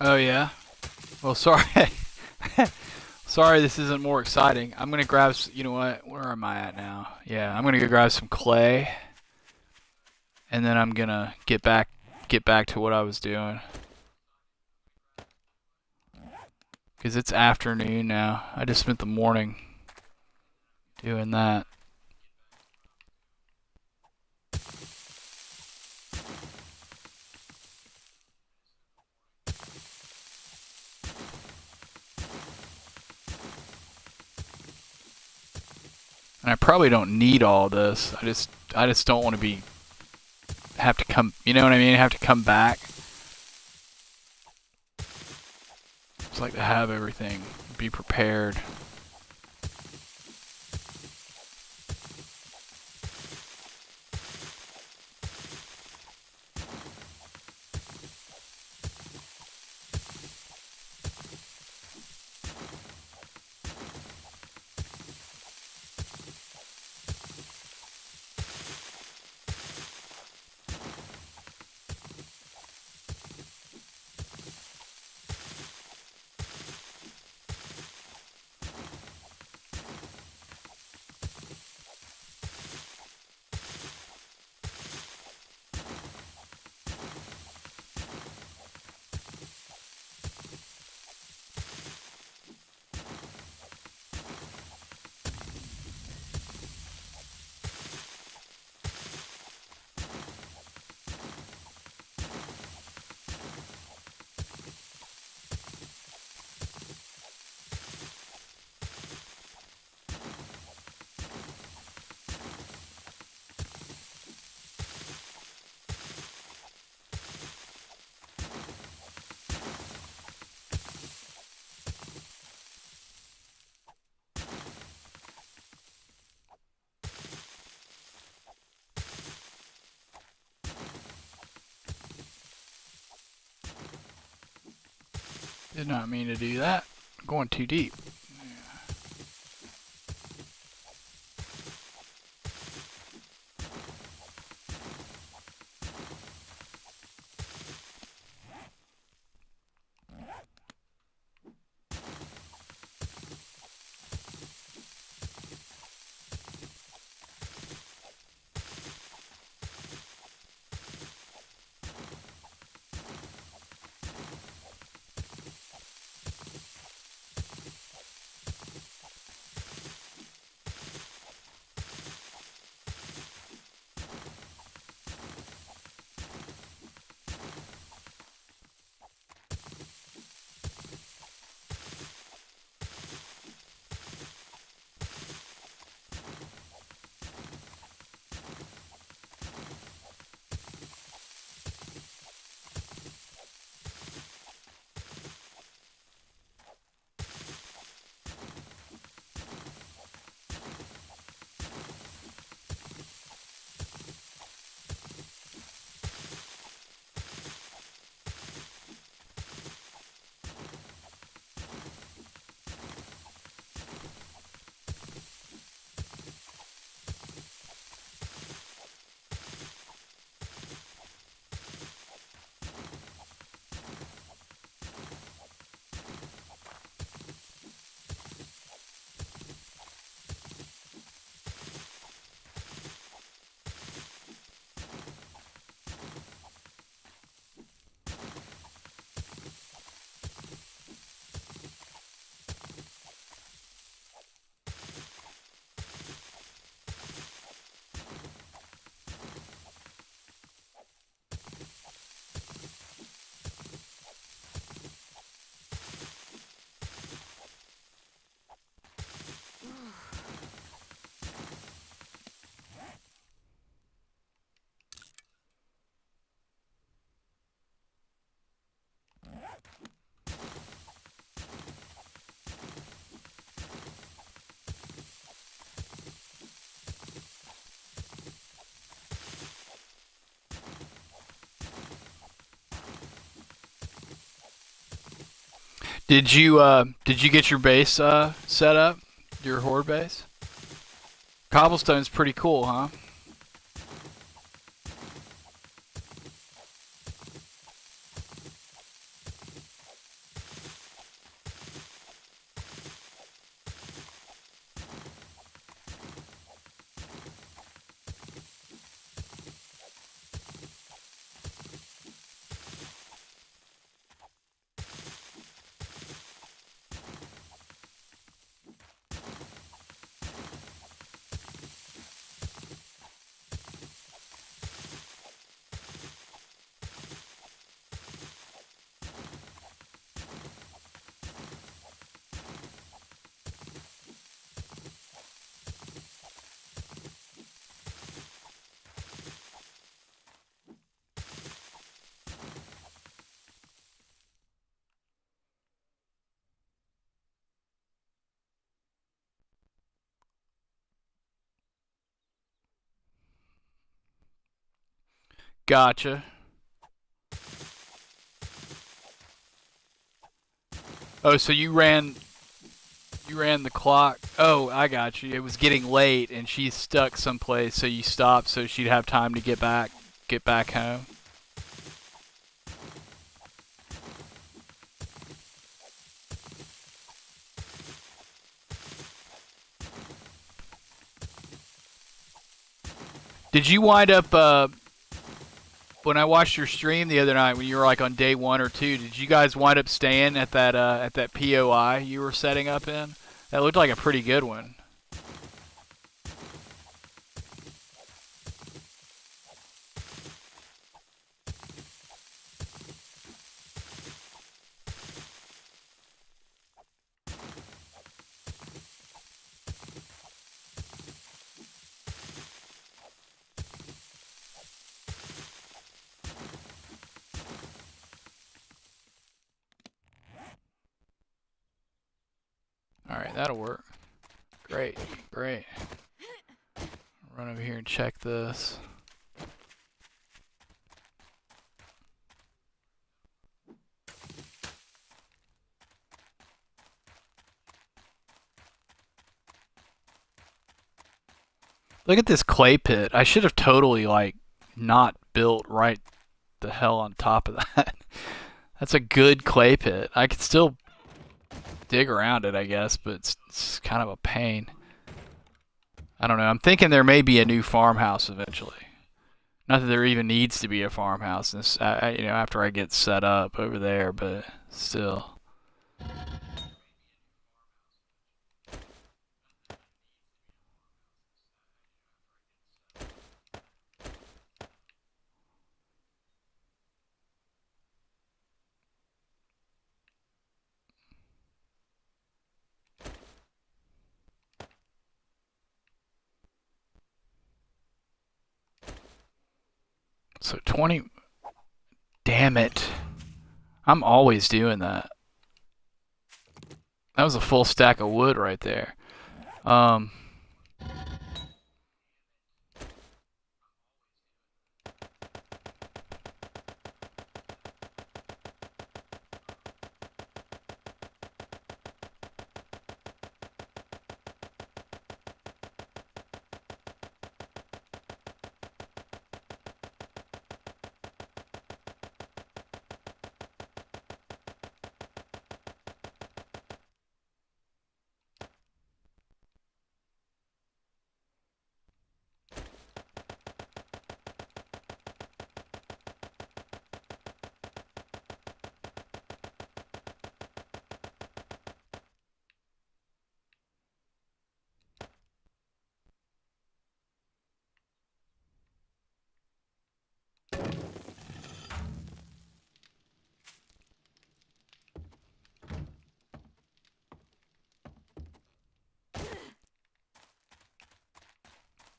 Speaker 1: Oh yeah. Well, sorry. Sorry, this isn't more exciting. I'm gonna grab. You know what? Where am I at now? Yeah, I'm gonna go grab some clay, and then I'm gonna get back to what I was doing. Cause it's afternoon now. I just spent the morning doing that. And I probably don't need all this. I just don't want to be have to come. You know what I mean? Have to come back. Just like to have everything, be prepared. Did not mean to do that. I'm going too deep. did you get your base set up? Your horde base? Cobblestone's pretty cool, huh? Gotcha. Oh, so you ran the clock. Oh, I got you. It was getting late and she's stuck someplace, so you stopped so she'd have time to get back home. Did you wind up when I watched your stream the other night when you were like on day 1 or 2, did you guys wind up staying at that POI you were setting up in? That looked like a pretty good one. Alright, that'll work. Great, great. Run over here and check this. Look at this clay pit. I should have totally like not built right the hell on top of that. That's a good clay pit. I could still dig around it, I guess, but it's kind of a pain. I don't know. I'm thinking there may be a new farmhouse eventually. Not that there even needs to be a farmhouse, after I get set up over there, but still. So 20. Damn it. I'm always doing that. That was a full stack of wood right there. Um,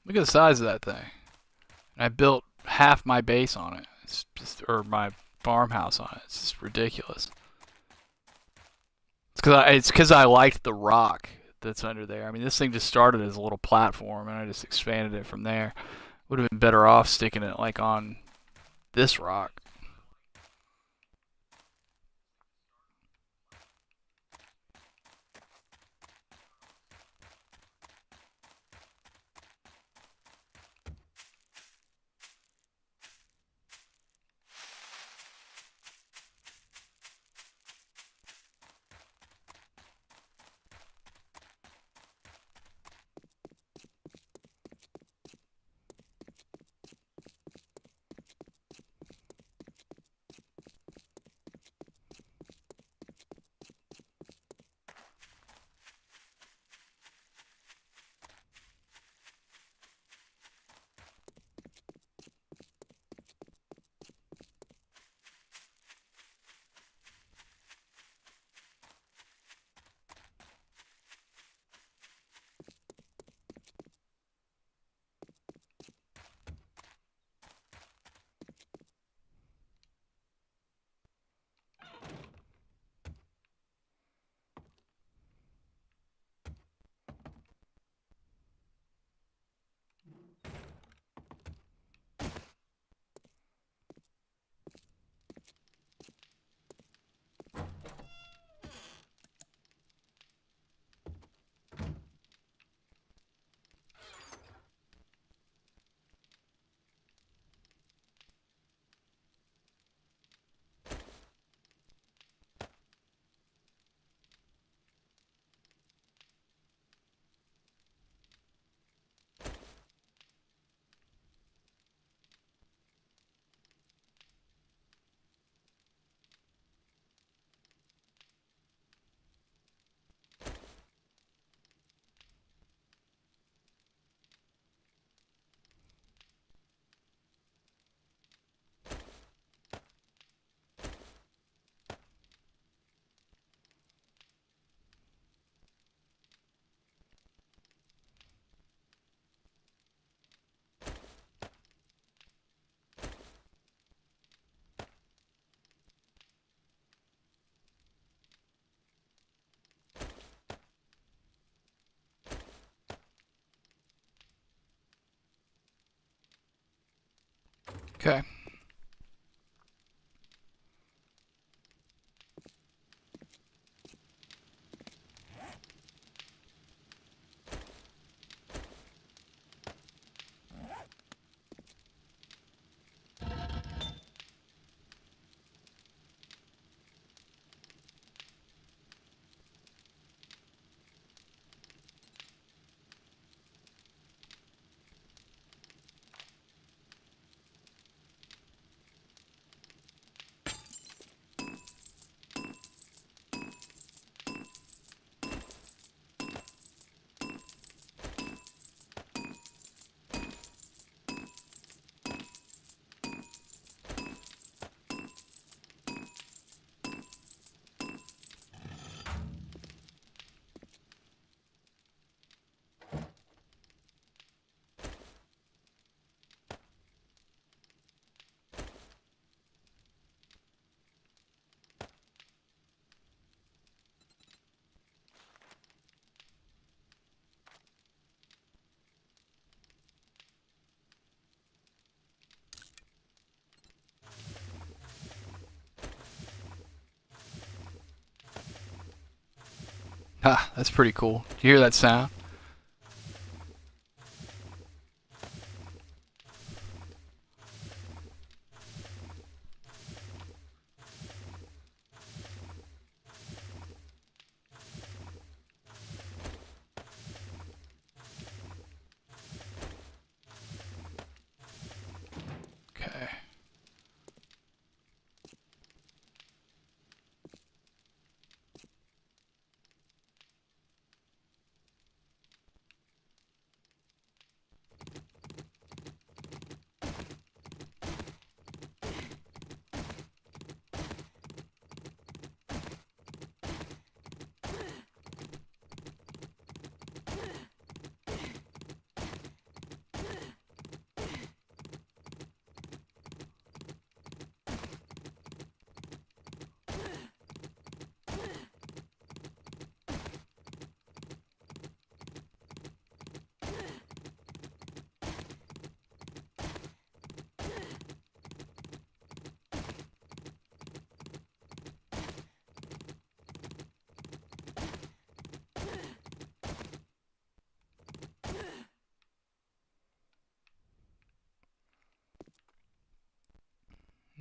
Speaker 1: Look at the size of that thing. And I built half my base on it. Or my farmhouse on it. It's just ridiculous. It's because I liked the rock that's under there. I mean, this thing just started as a little platform, and I just expanded it from there. Would have been better off sticking it like on this rock. Okay. Ah, that's pretty cool. Do you hear that sound? Okay.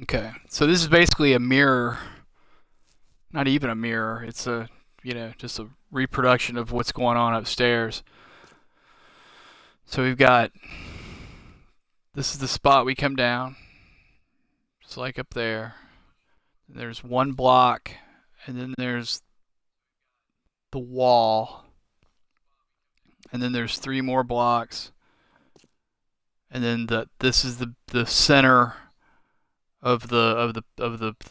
Speaker 1: Okay. So this is basically a mirror. Not even a mirror. It's a, just a reproduction of what's going on upstairs. So we've got, this is the spot we come down. Just like up there. There's one block, and then there's the wall, and then there's three more blocks, and then this is the center of the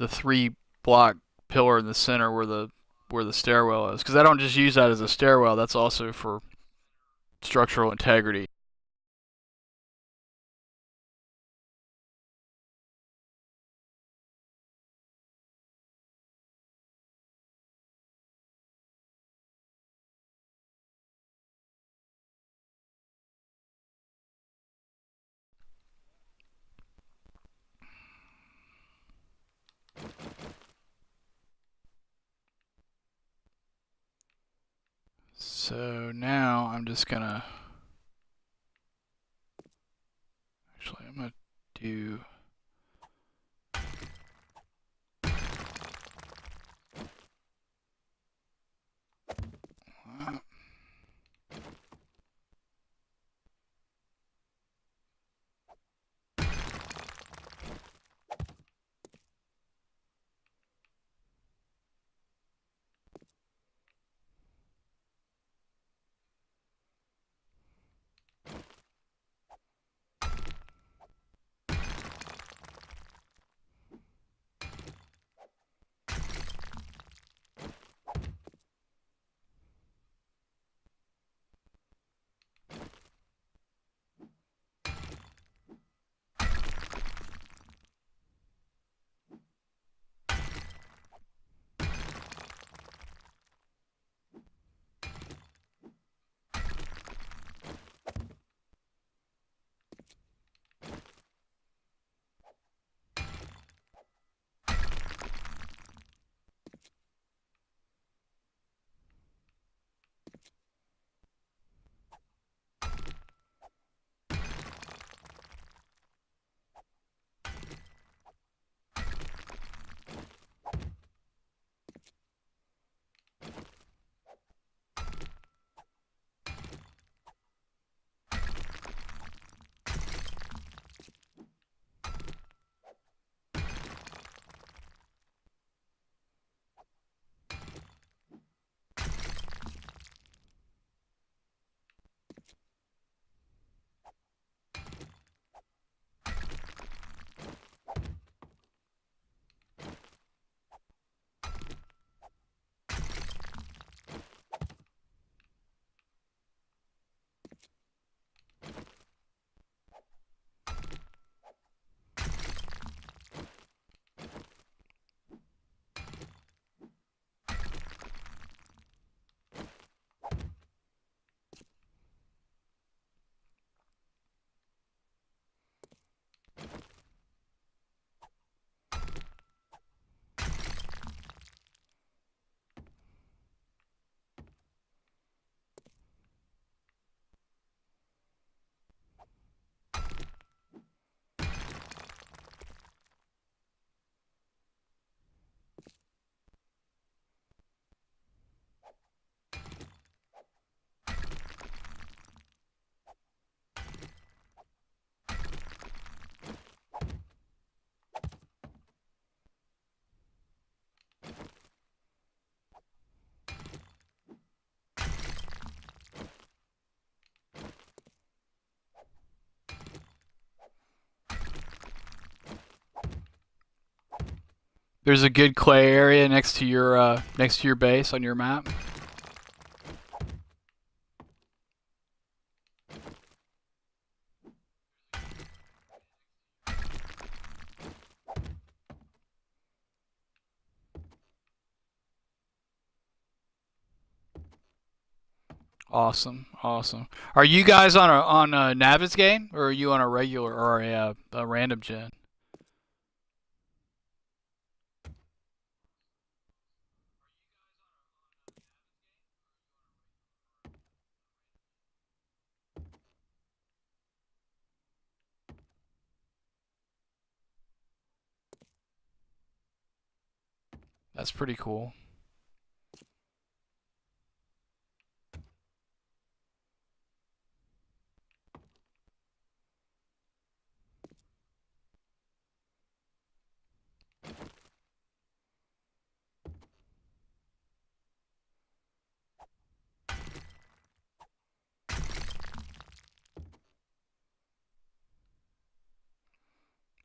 Speaker 1: three block pillar in the center where the stairwell is. Because I don't just use that as a stairwell. That's also for structural integrity. So now I'm just gonna I'm gonna do There's a good clay area next to your base on your map. Awesome, awesome. Are you guys on a Navis game, or are you on a regular or a random gen? That's pretty cool.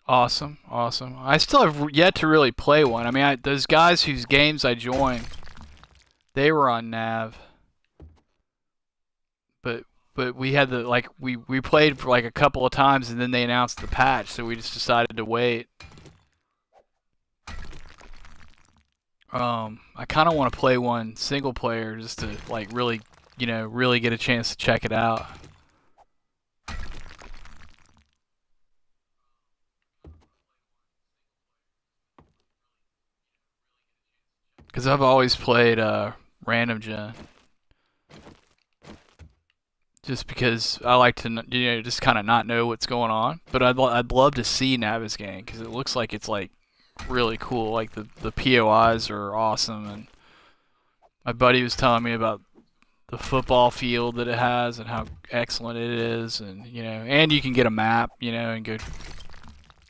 Speaker 1: Awesome, awesome. I still have yet to really play one. I mean, those guys whose games I joined, they were on Nav, but we had the like we played for like a couple of times and then they announced the patch, so we just decided to wait. I kind of want to play one single player just to like really, really get a chance to check it out. Because I've always played random gen, just because I like to just kind of not know what's going on. But I'd love to see Navis game because it looks like it's like really cool. Like the POIs are awesome, and my buddy was telling me about the football field that it has and how excellent it is, and and you can get a map, and go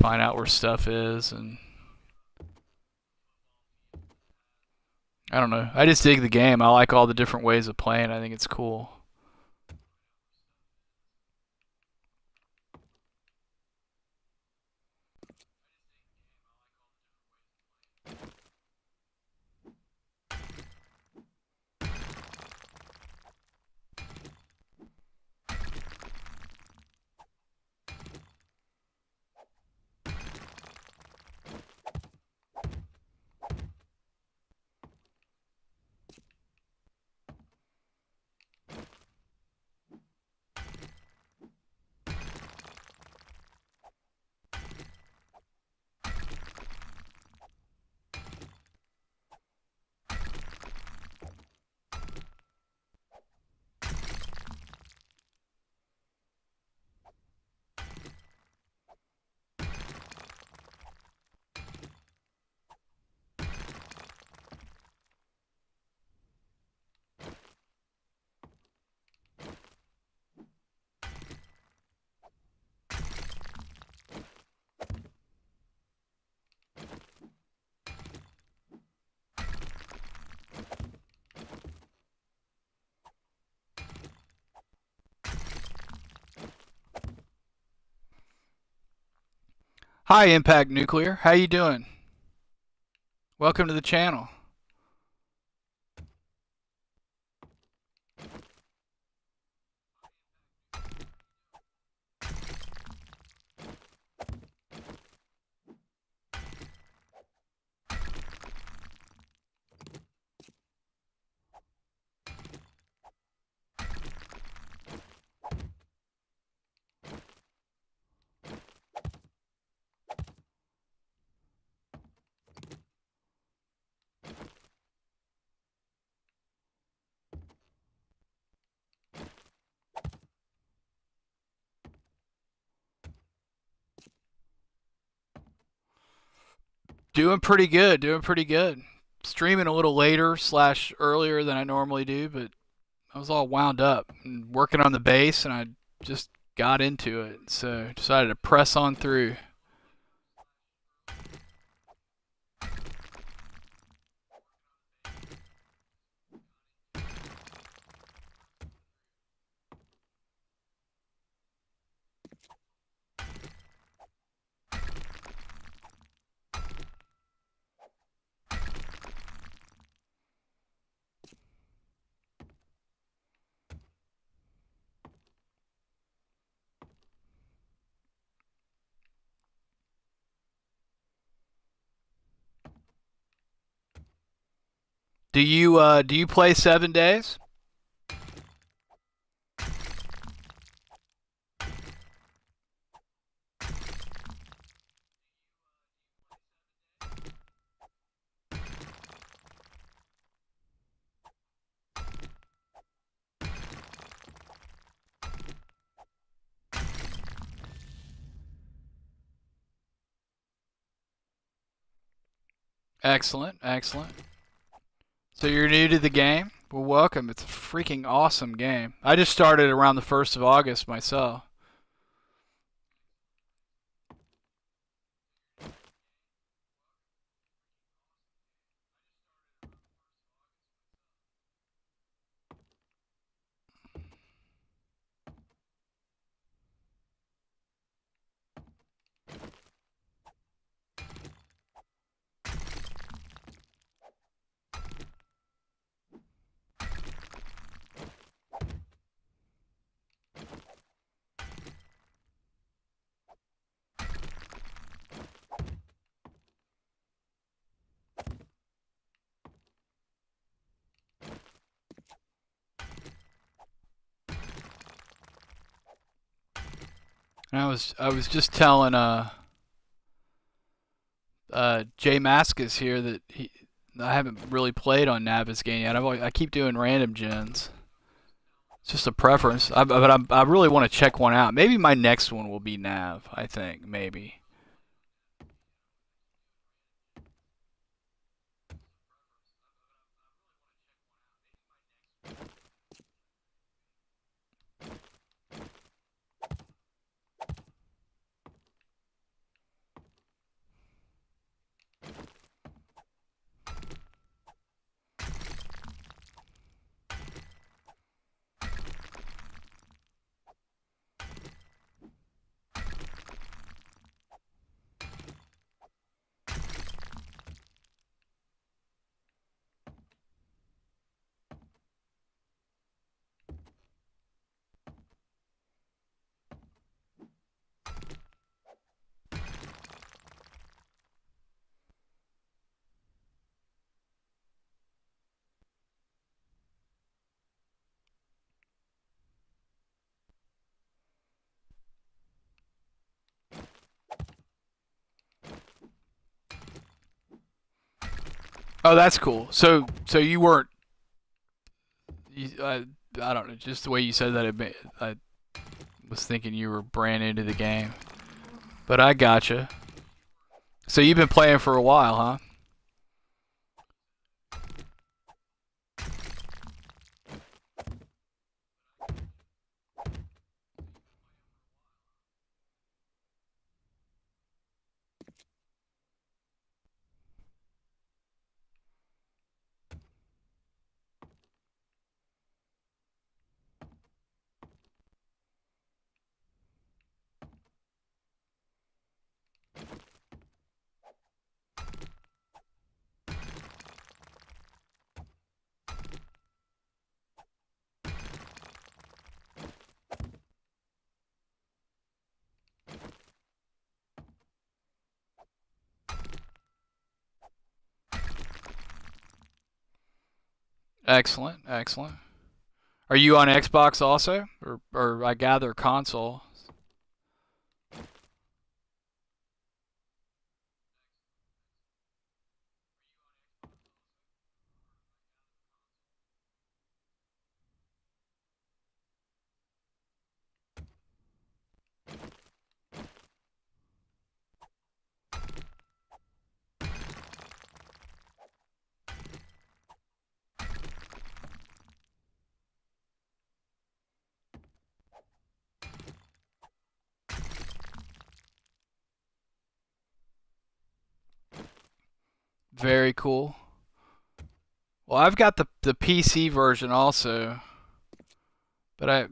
Speaker 1: find out where stuff is, and I don't know. I just dig the game. I like all the different ways of playing. I think it's cool. Hi, Impact Nuclear. How you doing? Welcome to the channel. Doing pretty good. Doing pretty good. Streaming a little later slash earlier than I normally do, but I was all wound up and working on the base, and I just got into it. So decided to press on through. Do you play 7 days? Excellent, excellent. So you're new to the game? Well, welcome. It's a freaking awesome game. I just started around the 1st of August myself. And I was just telling Jay Maskus here that I haven't really played on Navezgane yet. I keep doing random gens. It's just a preference. I really want to check one out. Maybe my next one will be Nav. I think maybe. Oh, that's cool. So you weren't. I don't know. Just the way you said that, I was thinking you were brand new to the game. But I gotcha. So you've been playing for a while, huh? Excellent, excellent. Are you on Xbox also, or I gather console? Very cool. Well, I've got the PC version also, but I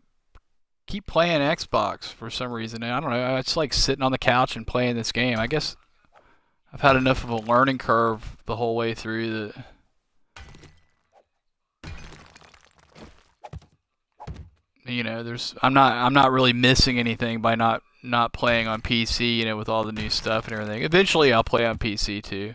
Speaker 1: keep playing Xbox for some reason. I don't know. It's like sitting on the couch and playing this game. I guess I've had enough of a learning curve the whole way through that. There's I'm not really missing anything by not playing on PC. With all the new stuff and everything. Eventually, I'll play on PC too.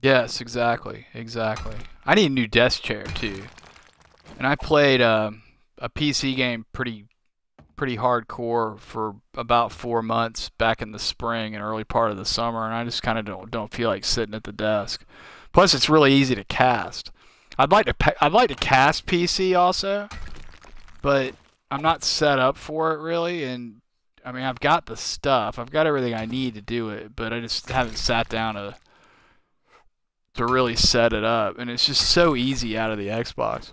Speaker 1: Yes, exactly, exactly. I need a new desk chair too. And I played a PC game pretty hardcore for about 4 months back in the spring and early part of the summer, and I just kind of don't feel like sitting at the desk. Plus, it's really easy to cast. I'd like to cast PC also, but I'm not set up for it really. And I mean, I've got the stuff, I've got everything I need to do it, but I just haven't sat down to really set it up. And it's just so easy out of the Xbox.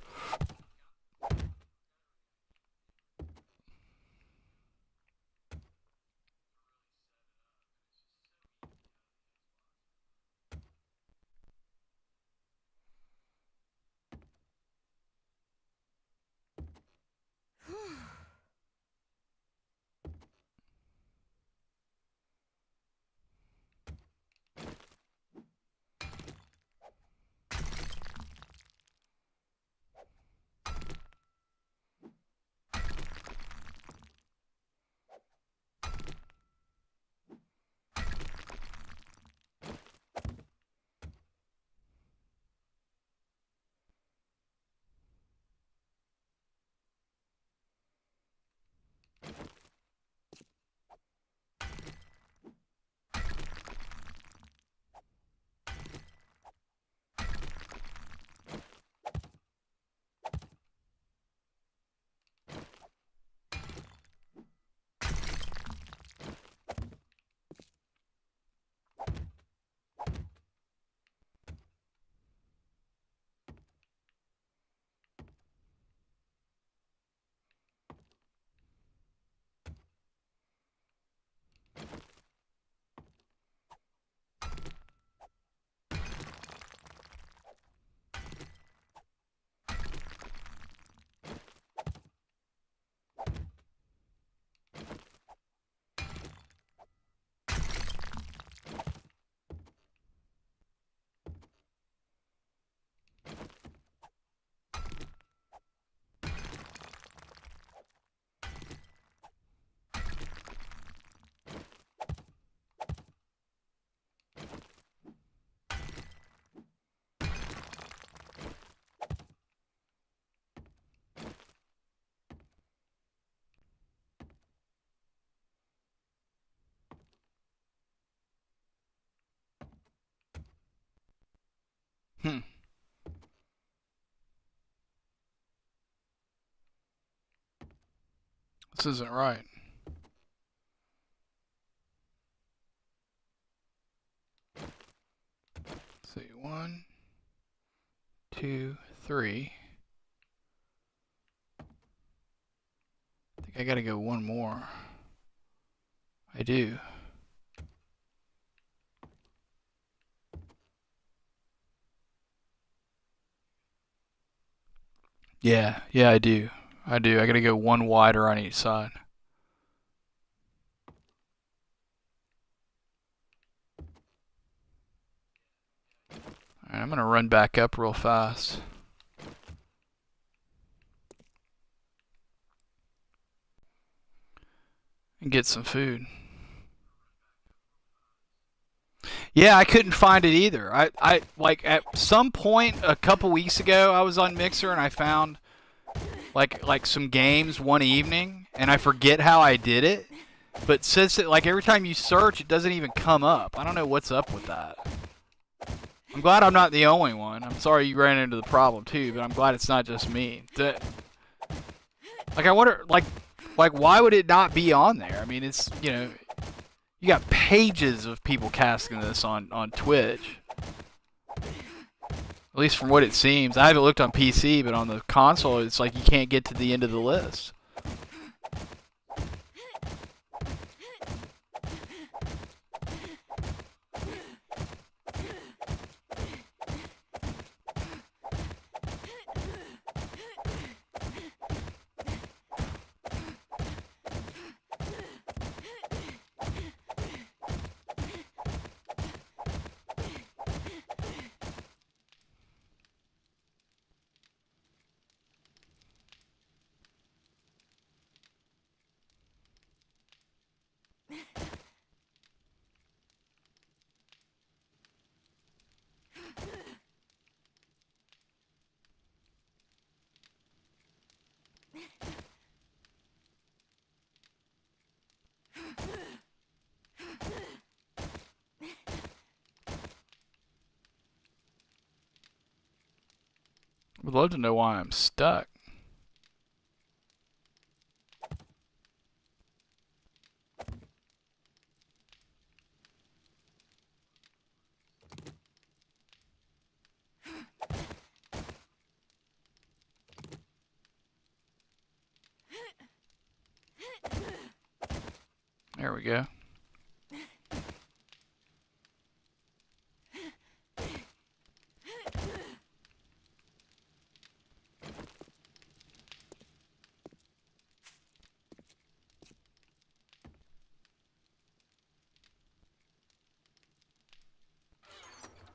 Speaker 1: Hmm. This isn't right. Let's see, 1, 2, 3. I think I gotta go one more. I do. Yeah, yeah, I do. I do. I gotta go one wider on each side. Alright, I'm gonna run back up real fast and get some food. Yeah, I couldn't find it either. I like at some point a couple weeks ago I was on Mixer and I found like some games one evening and I forget how I did it. But since it, like every time you search it doesn't even come up. I don't know what's up with that. I'm glad I'm not the only one. I'm sorry you ran into the problem too, but I'm glad it's not just me. Like I wonder like why would it not be on there? I mean, it's, you got pages of people casting this on Twitch. At least from what it seems. I haven't looked on PC, but on the console, it's like you can't get to the end of the list. Would love to know why I'm stuck. There we go.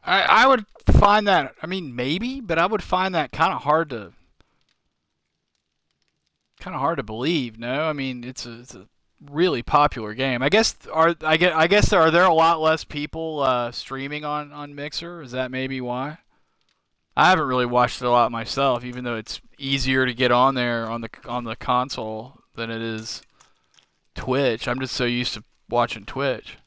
Speaker 1: I would find that, I mean, maybe, but I would find that kind of hard to believe. No, I mean, it's a really popular game. I guess are there a lot less people streaming on Mixer? Is that maybe why? I haven't really watched it a lot myself, even though it's easier to get on there on the console than it is Twitch. I'm just so used to watching Twitch.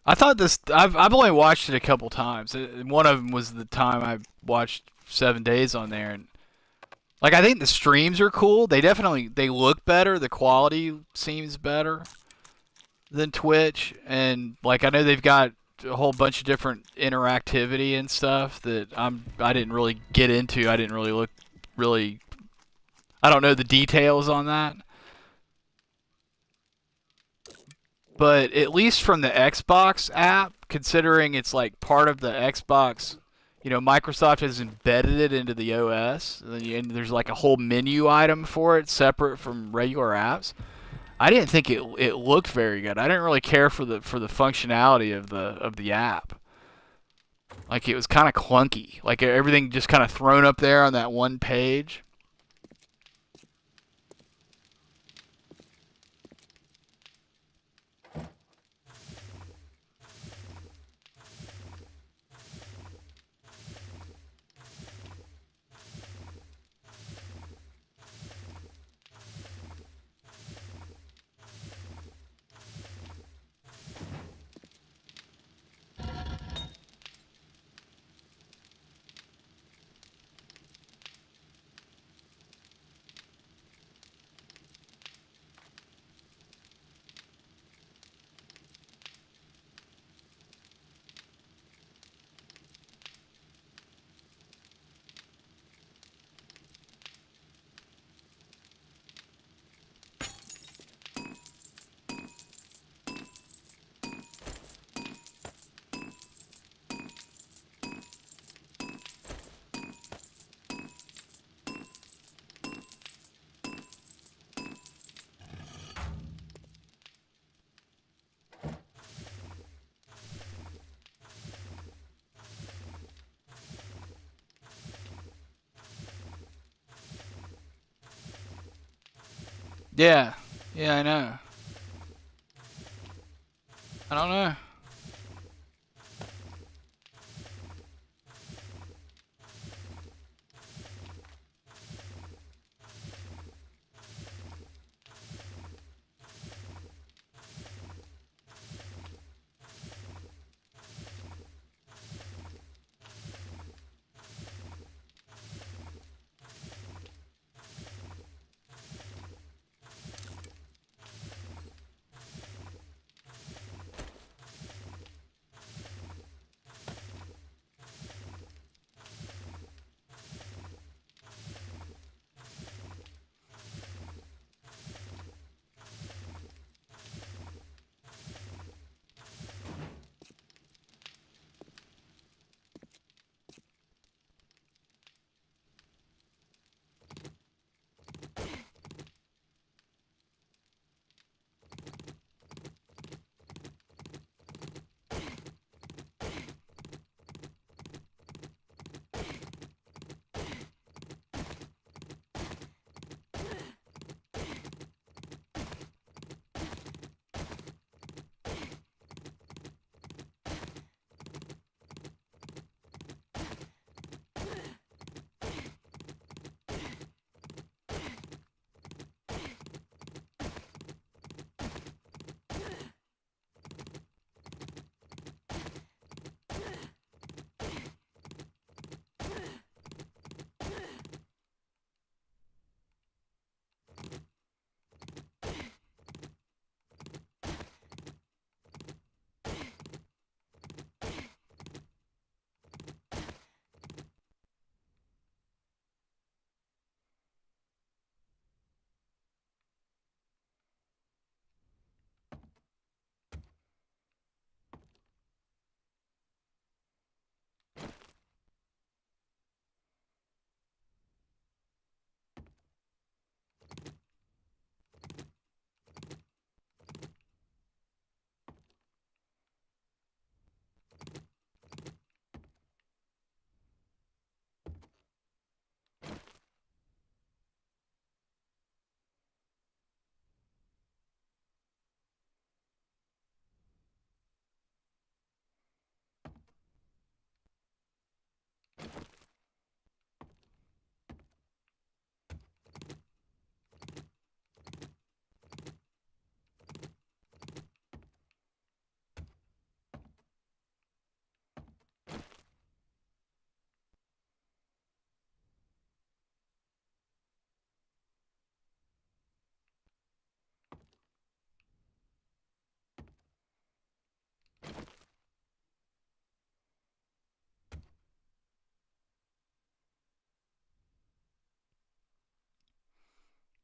Speaker 1: I thought this. I've only watched it a couple times. One of them was the time I watched 7 days on there, and like I think the streams are cool. They look better. The quality seems better than Twitch, and like I know they've got a whole bunch of different interactivity and stuff that I didn't really get into. I didn't really look really. I don't know the details on that. But at least from the Xbox app, considering it's like part of the Xbox, Microsoft has embedded it into the OS, and there's like a whole menu item for it separate from regular apps. I didn't think it looked very good. I didn't really care for the functionality of the app. Like it was kind of clunky. Like everything just kind of thrown up there on that one page. Yeah, yeah, I know. I don't know.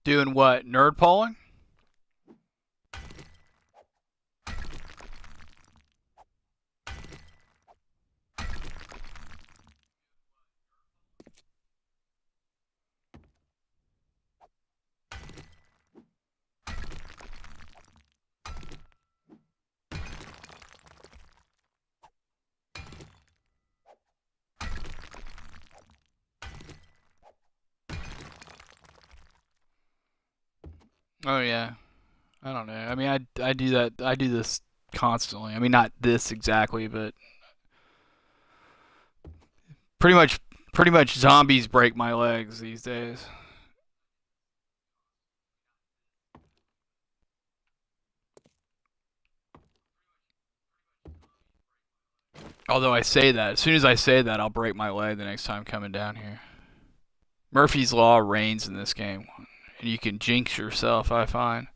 Speaker 1: Doing what? Nerd polling? Oh yeah. I don't know. I mean, I do that. I do this constantly. I mean, not this exactly, but pretty much zombies break my legs these days. Although I say that, as soon as I say that, I'll break my leg the next time coming down here. Murphy's Law reigns in this game, and you can jinx yourself, I find.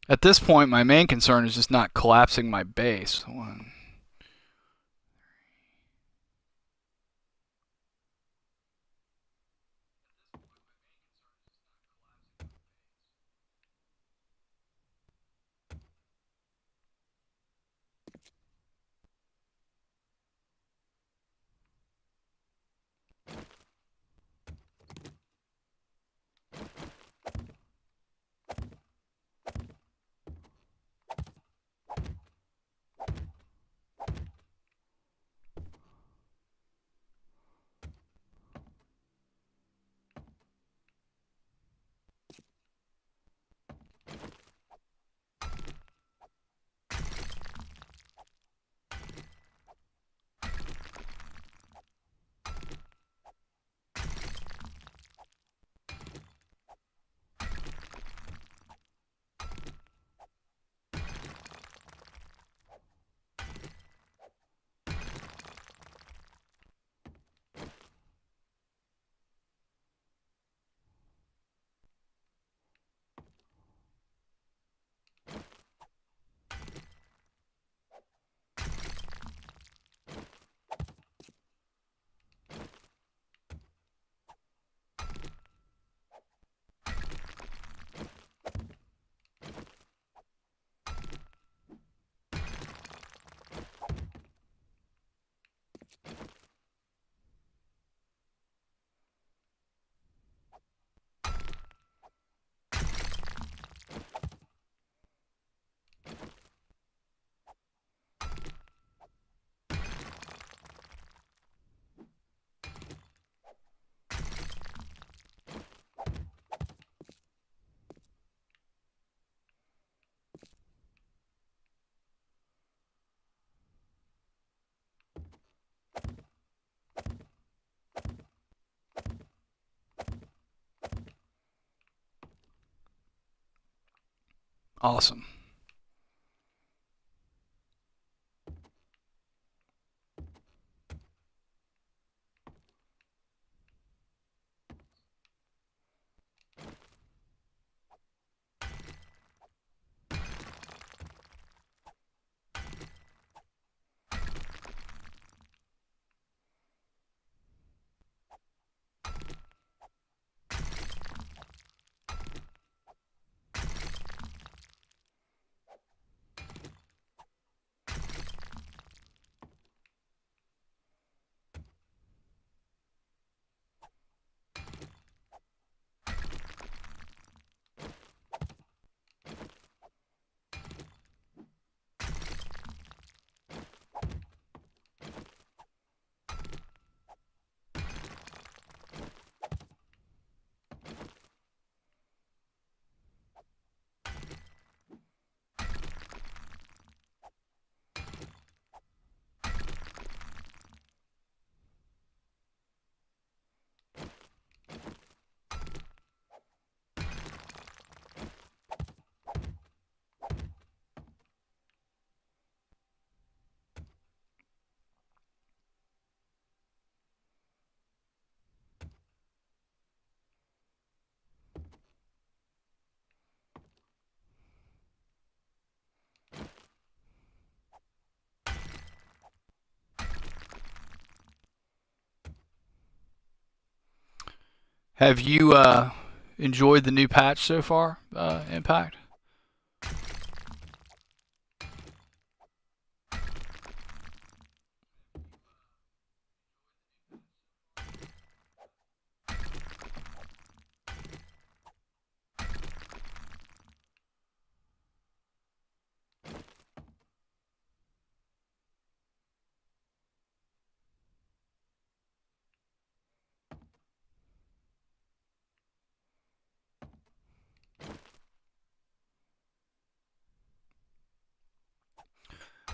Speaker 1: At this point, my main concern is just not collapsing my base. One. Awesome. Have you enjoyed the new patch so far, Impact?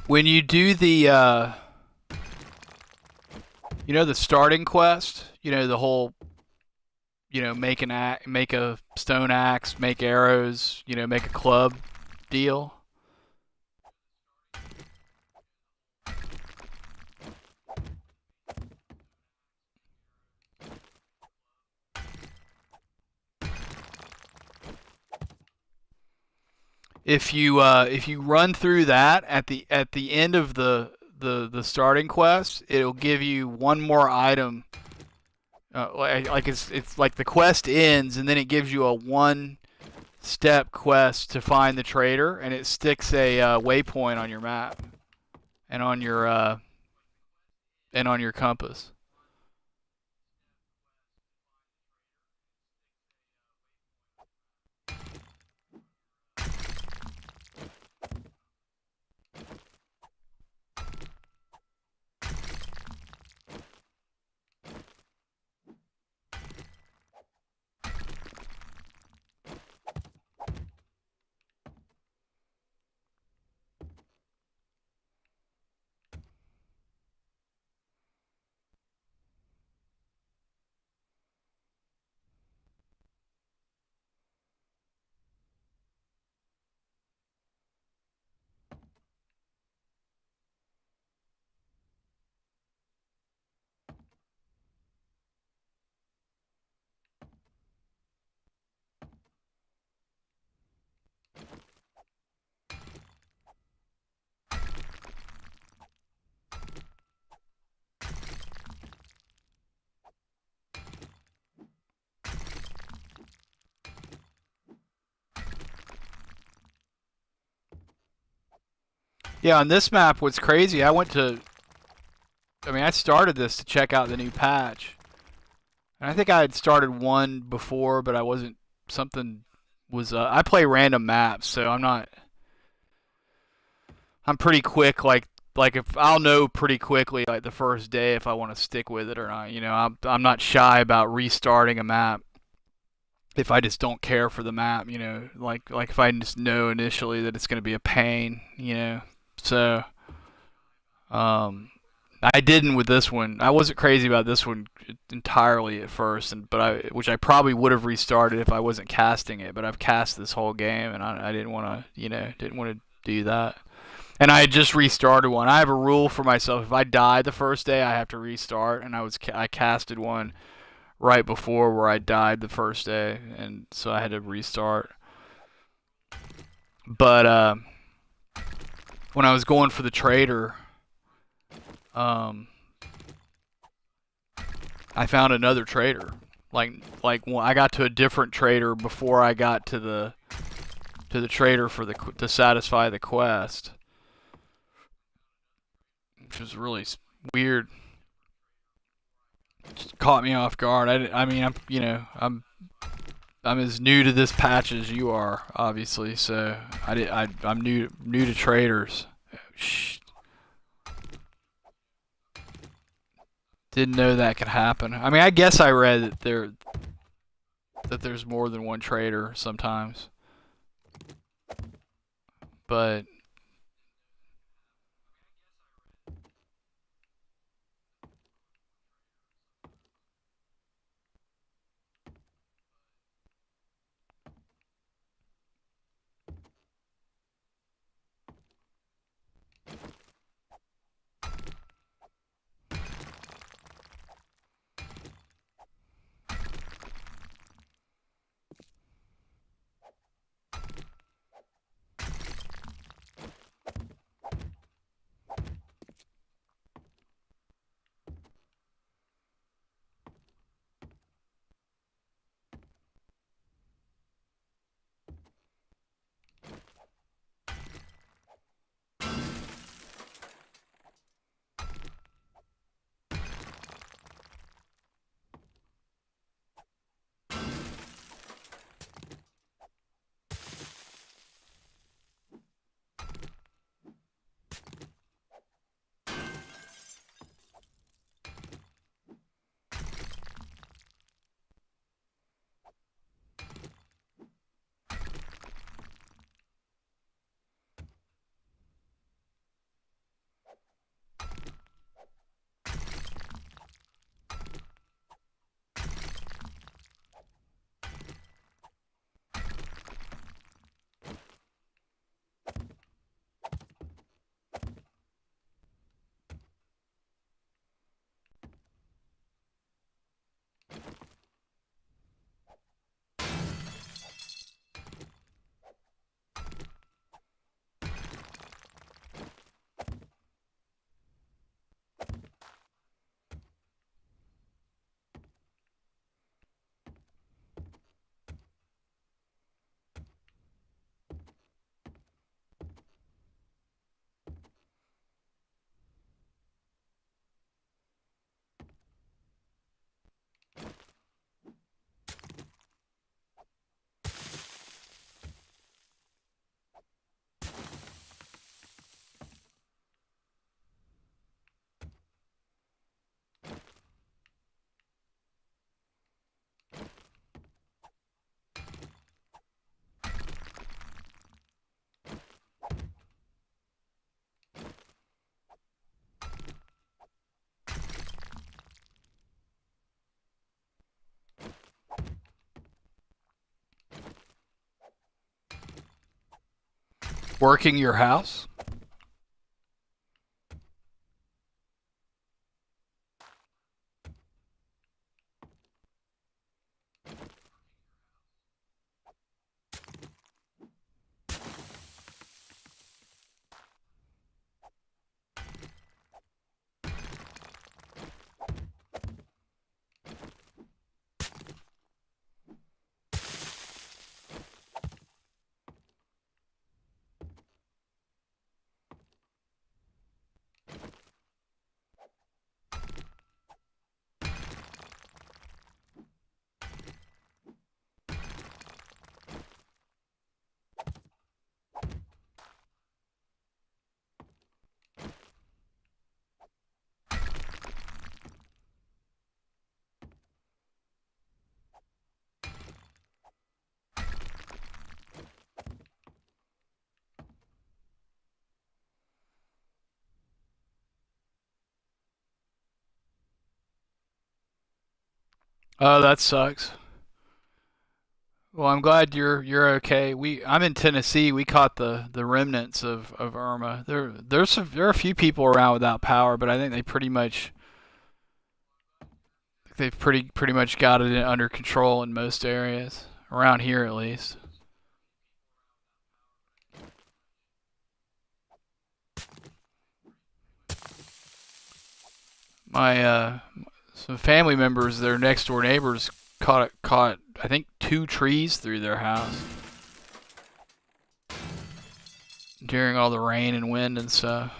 Speaker 1: When you do the the starting quest, the whole, make a stone axe, make arrows, make a club deal. If you run through that at the end of the starting quest, it'll give you one more item. Like it's like the quest ends and then it gives you a one step quest to find the trader, and it sticks a waypoint on your map and on your compass. Yeah, on this map, what's crazy, I started this to check out the new patch. And I think I had started one before, but I wasn't, something was, I play random maps, so I'm pretty quick, like if I'll know pretty quickly, like the first day, if I want to stick with it or not. I'm not shy about restarting a map if I just don't care for the map. Like if I just know initially that it's going to be a pain. So, um, I didn't with this one. I wasn't crazy about this one entirely at first, which I probably would have restarted if I wasn't casting it. But I've cast this whole game, and I didn't want to, didn't want to do that. And I had just restarted one. I have a rule for myself: if I die the first day, I have to restart. And I casted one right before where I died the first day, and so I had to restart. But when I was going for the trader, um, I found another trader. I got to a different trader before I got to the trader to satisfy the quest, which was really weird. Just caught me off guard. I mean, I'm as new to this patch as you are, obviously. So I'm new to traders. Shh, didn't know that could happen. I mean, I guess I read that there's more than one trader sometimes, but Working your house? Oh, that sucks. Well, I'm glad you're okay. I'm in Tennessee. We caught the remnants of Irma. There are a few people around without power, but I think they've pretty much got it under control in most areas around here at least. My some family members, their next door neighbors, caught I think 2 trees through their house during all the rain and wind and stuff.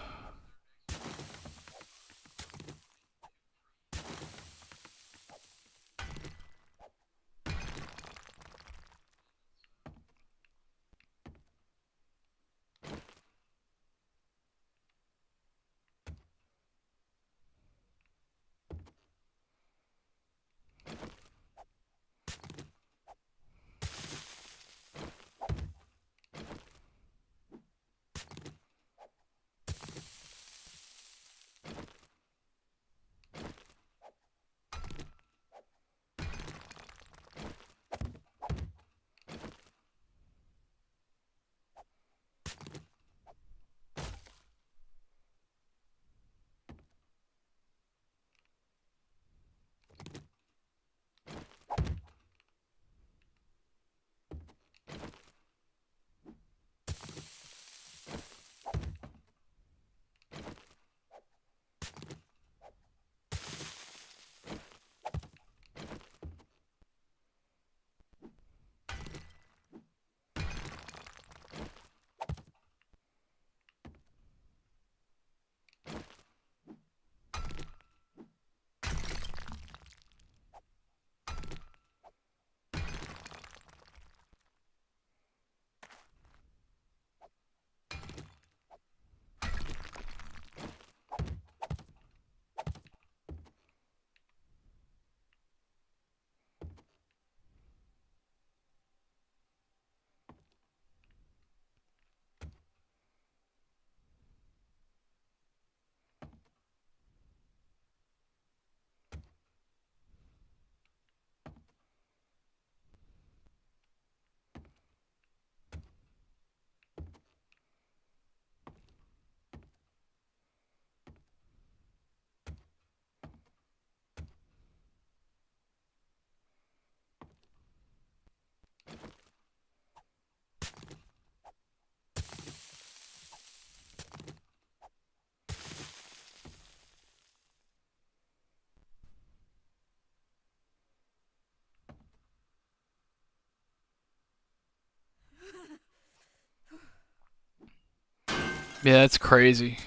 Speaker 1: Yeah, that's crazy.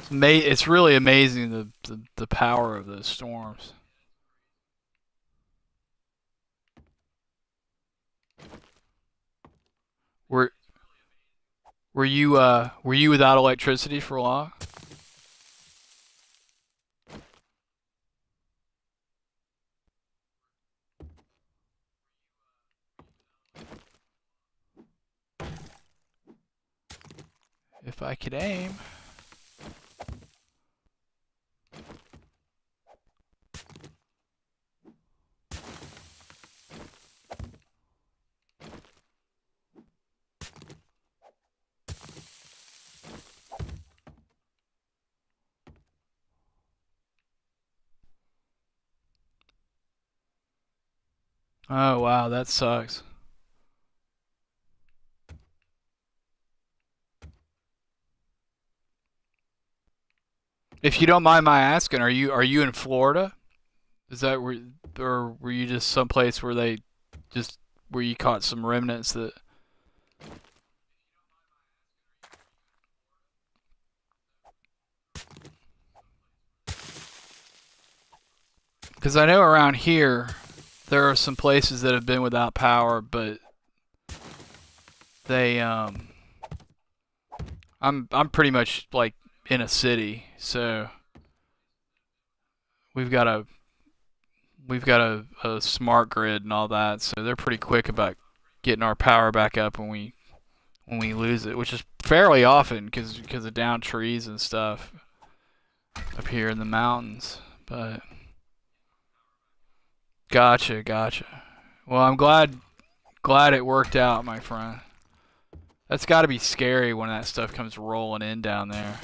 Speaker 1: It's really amazing the power of those storms. Were were you without electricity for long? If I could aim. Oh wow, that sucks. If you don't mind my asking, are you in Florida? Is that where, or were you just someplace where they just where you caught some remnants that? Because I know around here there are some places that have been without power, but they I'm pretty much like in a city, so we've got a a smart grid and all that, so they're pretty quick about getting our power back up when we lose it, which is fairly often because of downed trees and stuff up here in the mountains. But gotcha, gotcha. Well, I'm glad it worked out, my friend. That's got to be scary when that stuff comes rolling in down there.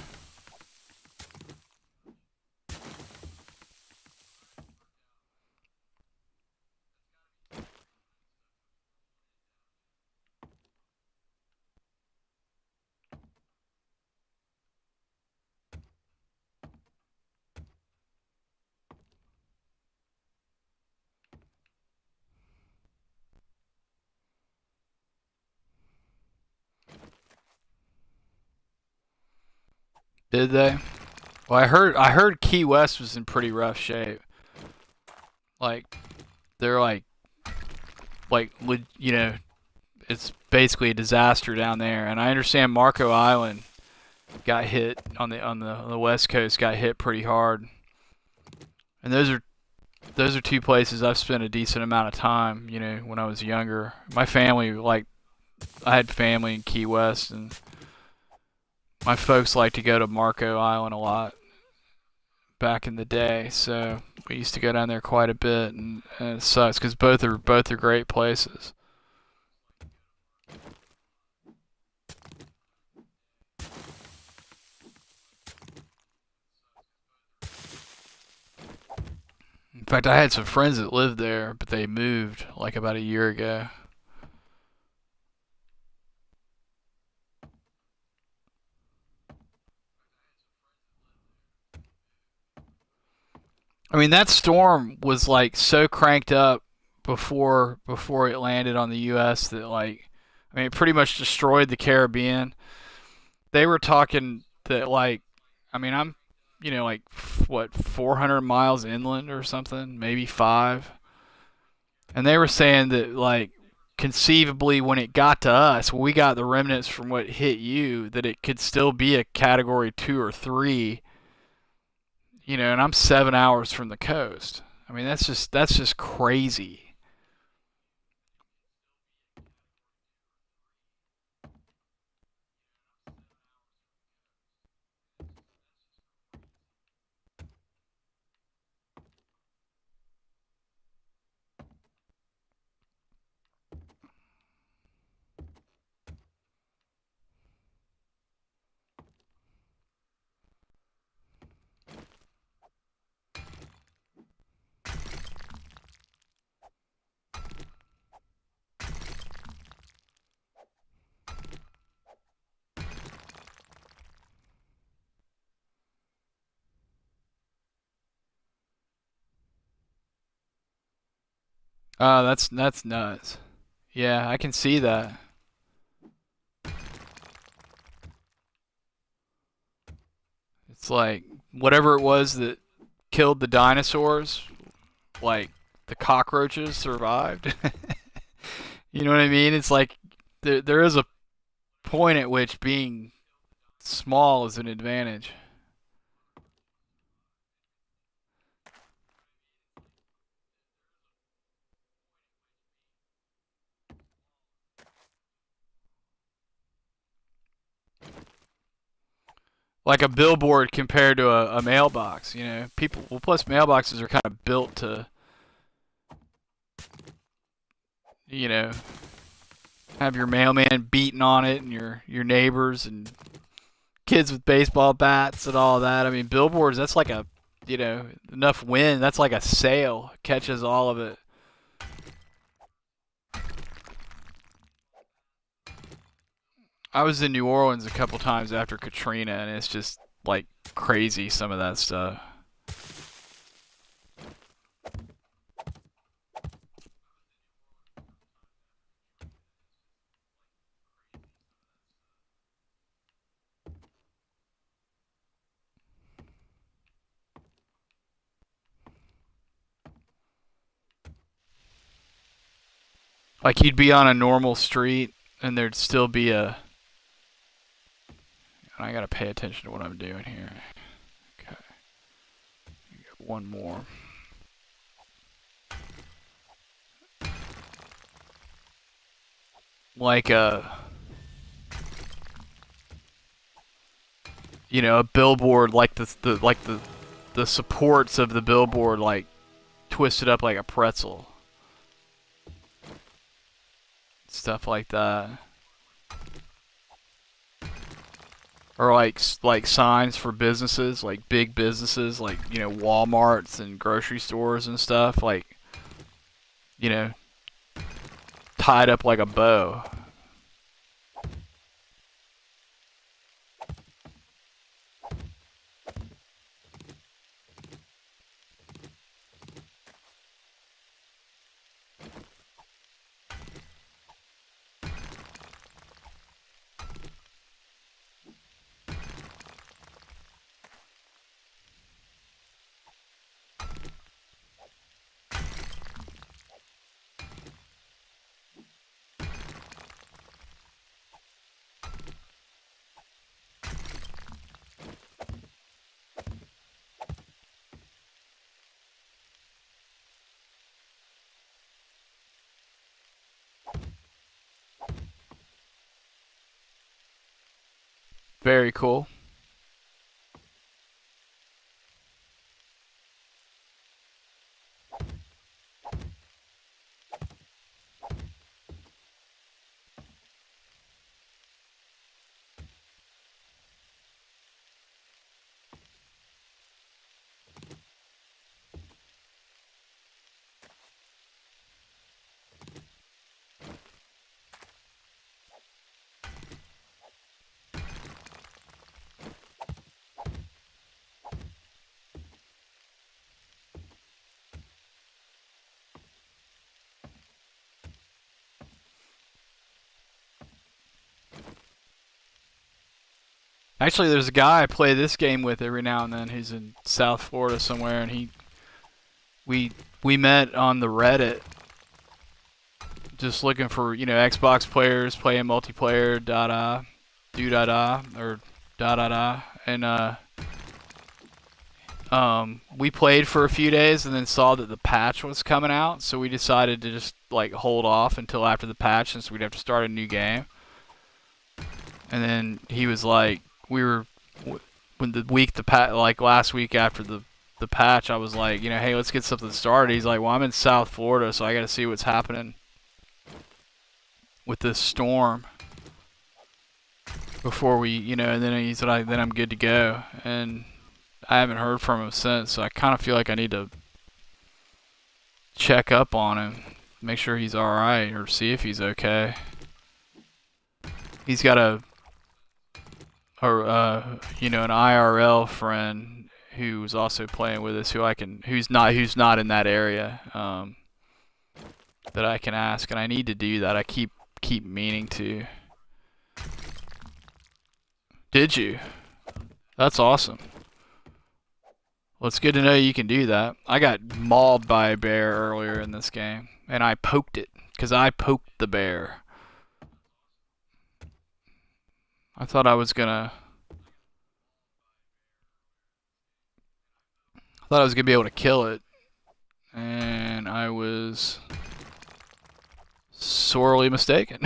Speaker 1: Did they? Well, I heard Key West was in pretty rough shape. Like they're like you know, it's basically a disaster down there. And I understand Marco Island got hit on the west coast, got hit pretty hard. And those are two places I've spent a decent amount of time. You know, when I was younger, my family like I had family in Key West, and my folks like to go to Marco Island a lot back in the day. So we used to go down there quite a bit, and it sucks because both are great places. In fact, I had some friends that lived there, but they moved like about a year ago. I mean, that storm was like so cranked up before it landed on the U.S. that like, I mean, it pretty much destroyed the Caribbean. They were talking that like, I mean, I'm, you know, like what 400 miles inland or something, maybe five, and they were saying that like conceivably when it got to us, when we got the remnants from what hit you, that it could still be a category 2 or 3, you know, and I'm 7 hours from the coast. I mean, that's just crazy. That's nuts. Yeah, I can see that. It's like whatever it was that killed the dinosaurs, like the cockroaches survived. You know what I mean? It's like there is a point at which being small is an advantage. Like a billboard compared to a mailbox. You know, people. Well, plus mailboxes are kind of built to, you know, have your mailman beating on it, and your neighbors and kids with baseball bats and all that. I mean, billboards. That's like a, you know, enough wind. That's like a sail catches all of it. I was in New Orleans a couple times after Katrina, and it's just like crazy, some of that stuff. Like you'd be on a normal street, and there'd still be a. I gotta pay attention to what I'm doing here. Okay, one more. Like a, a billboard, like the supports of the billboard like twisted up like a pretzel, stuff like that. Or like signs for businesses, like big businesses, like Walmarts and grocery stores and stuff, like you know tied up like a bow. Very cool. Actually, there's a guy I play this game with every now and then. He's in South Florida somewhere, and we we met on the Reddit, just looking for Xbox players playing multiplayer, da da, do da da, or da da da, and we played for a few days and then saw that the patch was coming out, so we decided to just like hold off until after the patch, since we'd have to start a new game. And then he was like, we were when the week like last week after the patch, I was like, hey, let's get something started. He's like, well, I'm in South Florida, so I got to see what's happening with this storm before we, and then he said, then I'm good to go. And I haven't heard from him since, so I kind of feel like I need to check up on him, make sure he's alright, or see if he's okay. He's got an IRL friend who's also playing with us, who's not in that area, that I can ask, and I need to do that. I keep meaning to. Did you? That's awesome. Well, it's good to know you can do that. I got mauled by a bear earlier in this game, and I poked it, because I poked the bear. I thought I was gonna be able to kill it, and I was sorely mistaken.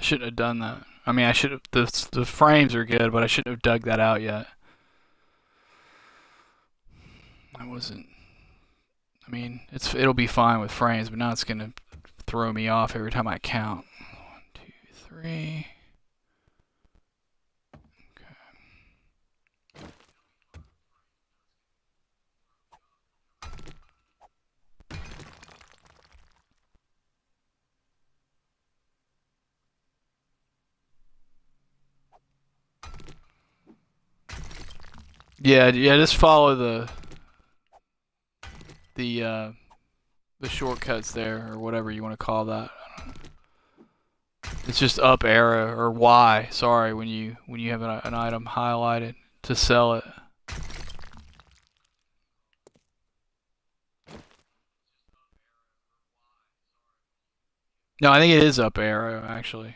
Speaker 1: Shouldn't have done that. I mean, I should have. The frames are good, but I shouldn't have dug that out yet. I wasn't. I mean, it'll be fine with frames, but now it's gonna throw me off every time I count. 1, 2, 3. Yeah, yeah. Just follow the uh, the shortcuts there, or whatever you want to call that. It's just up arrow or Y. Sorry, when you have an item highlighted to sell it. No, I think it is up arrow actually.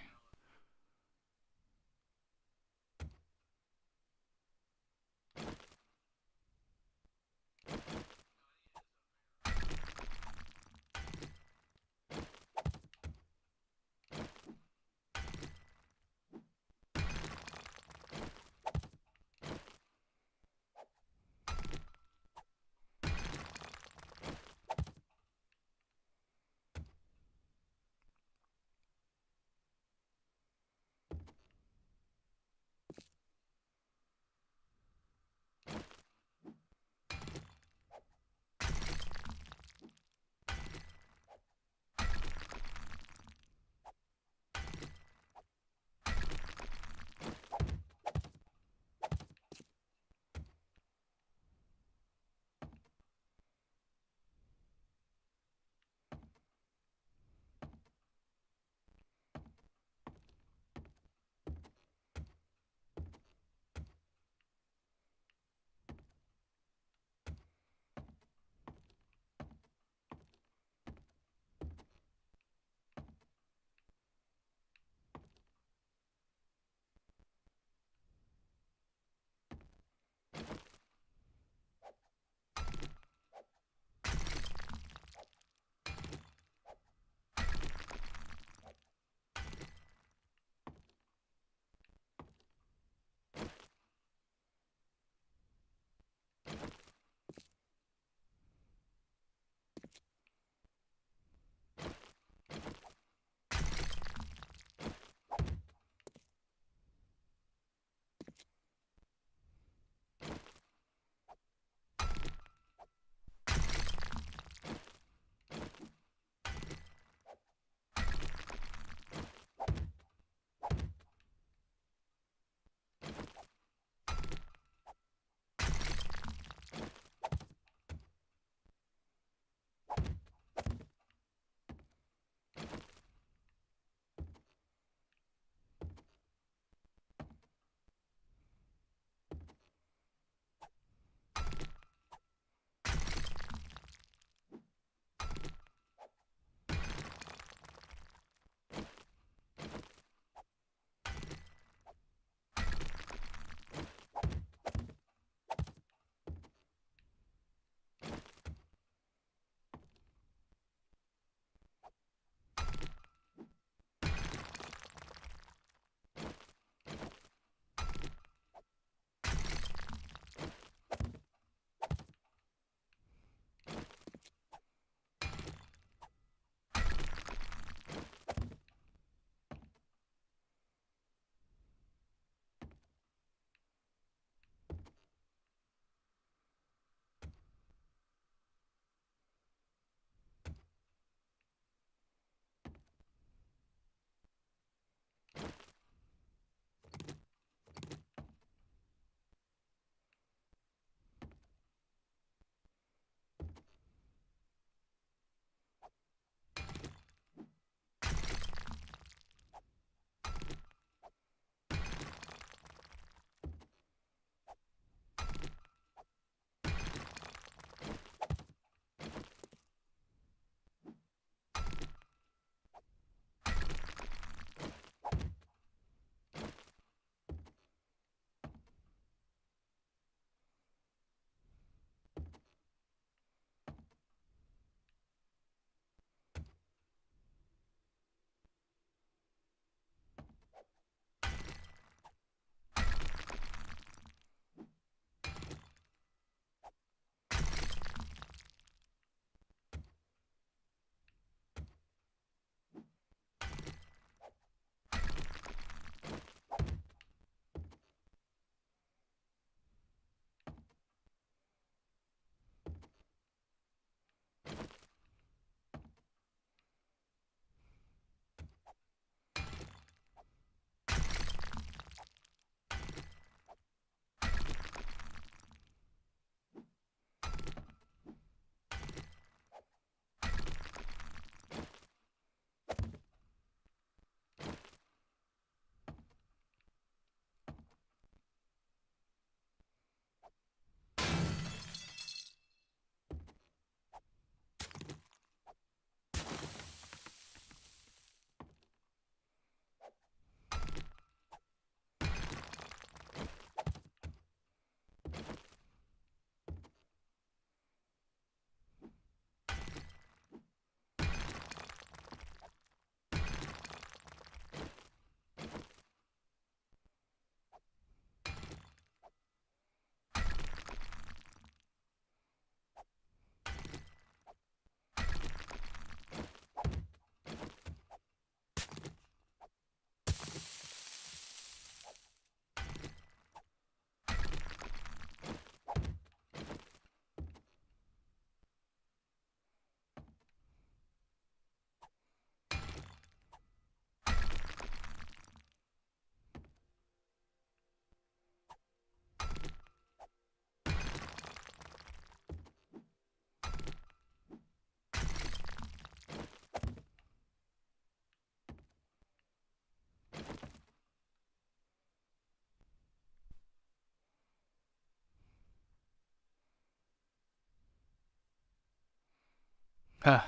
Speaker 1: Huh.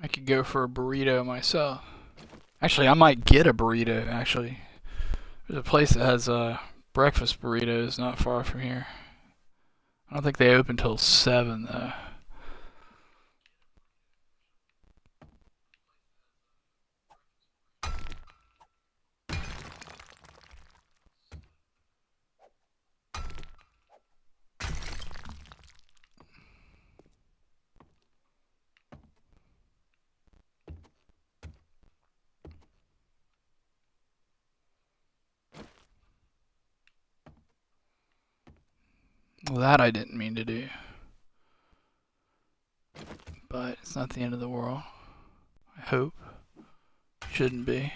Speaker 1: I could go for a burrito myself. Actually, I might get a burrito, actually. There's a place that has breakfast burritos not far from here. I don't think they open till 7, though. Well, that I didn't mean to do. But it's not the end of the world. I hope. Shouldn't be.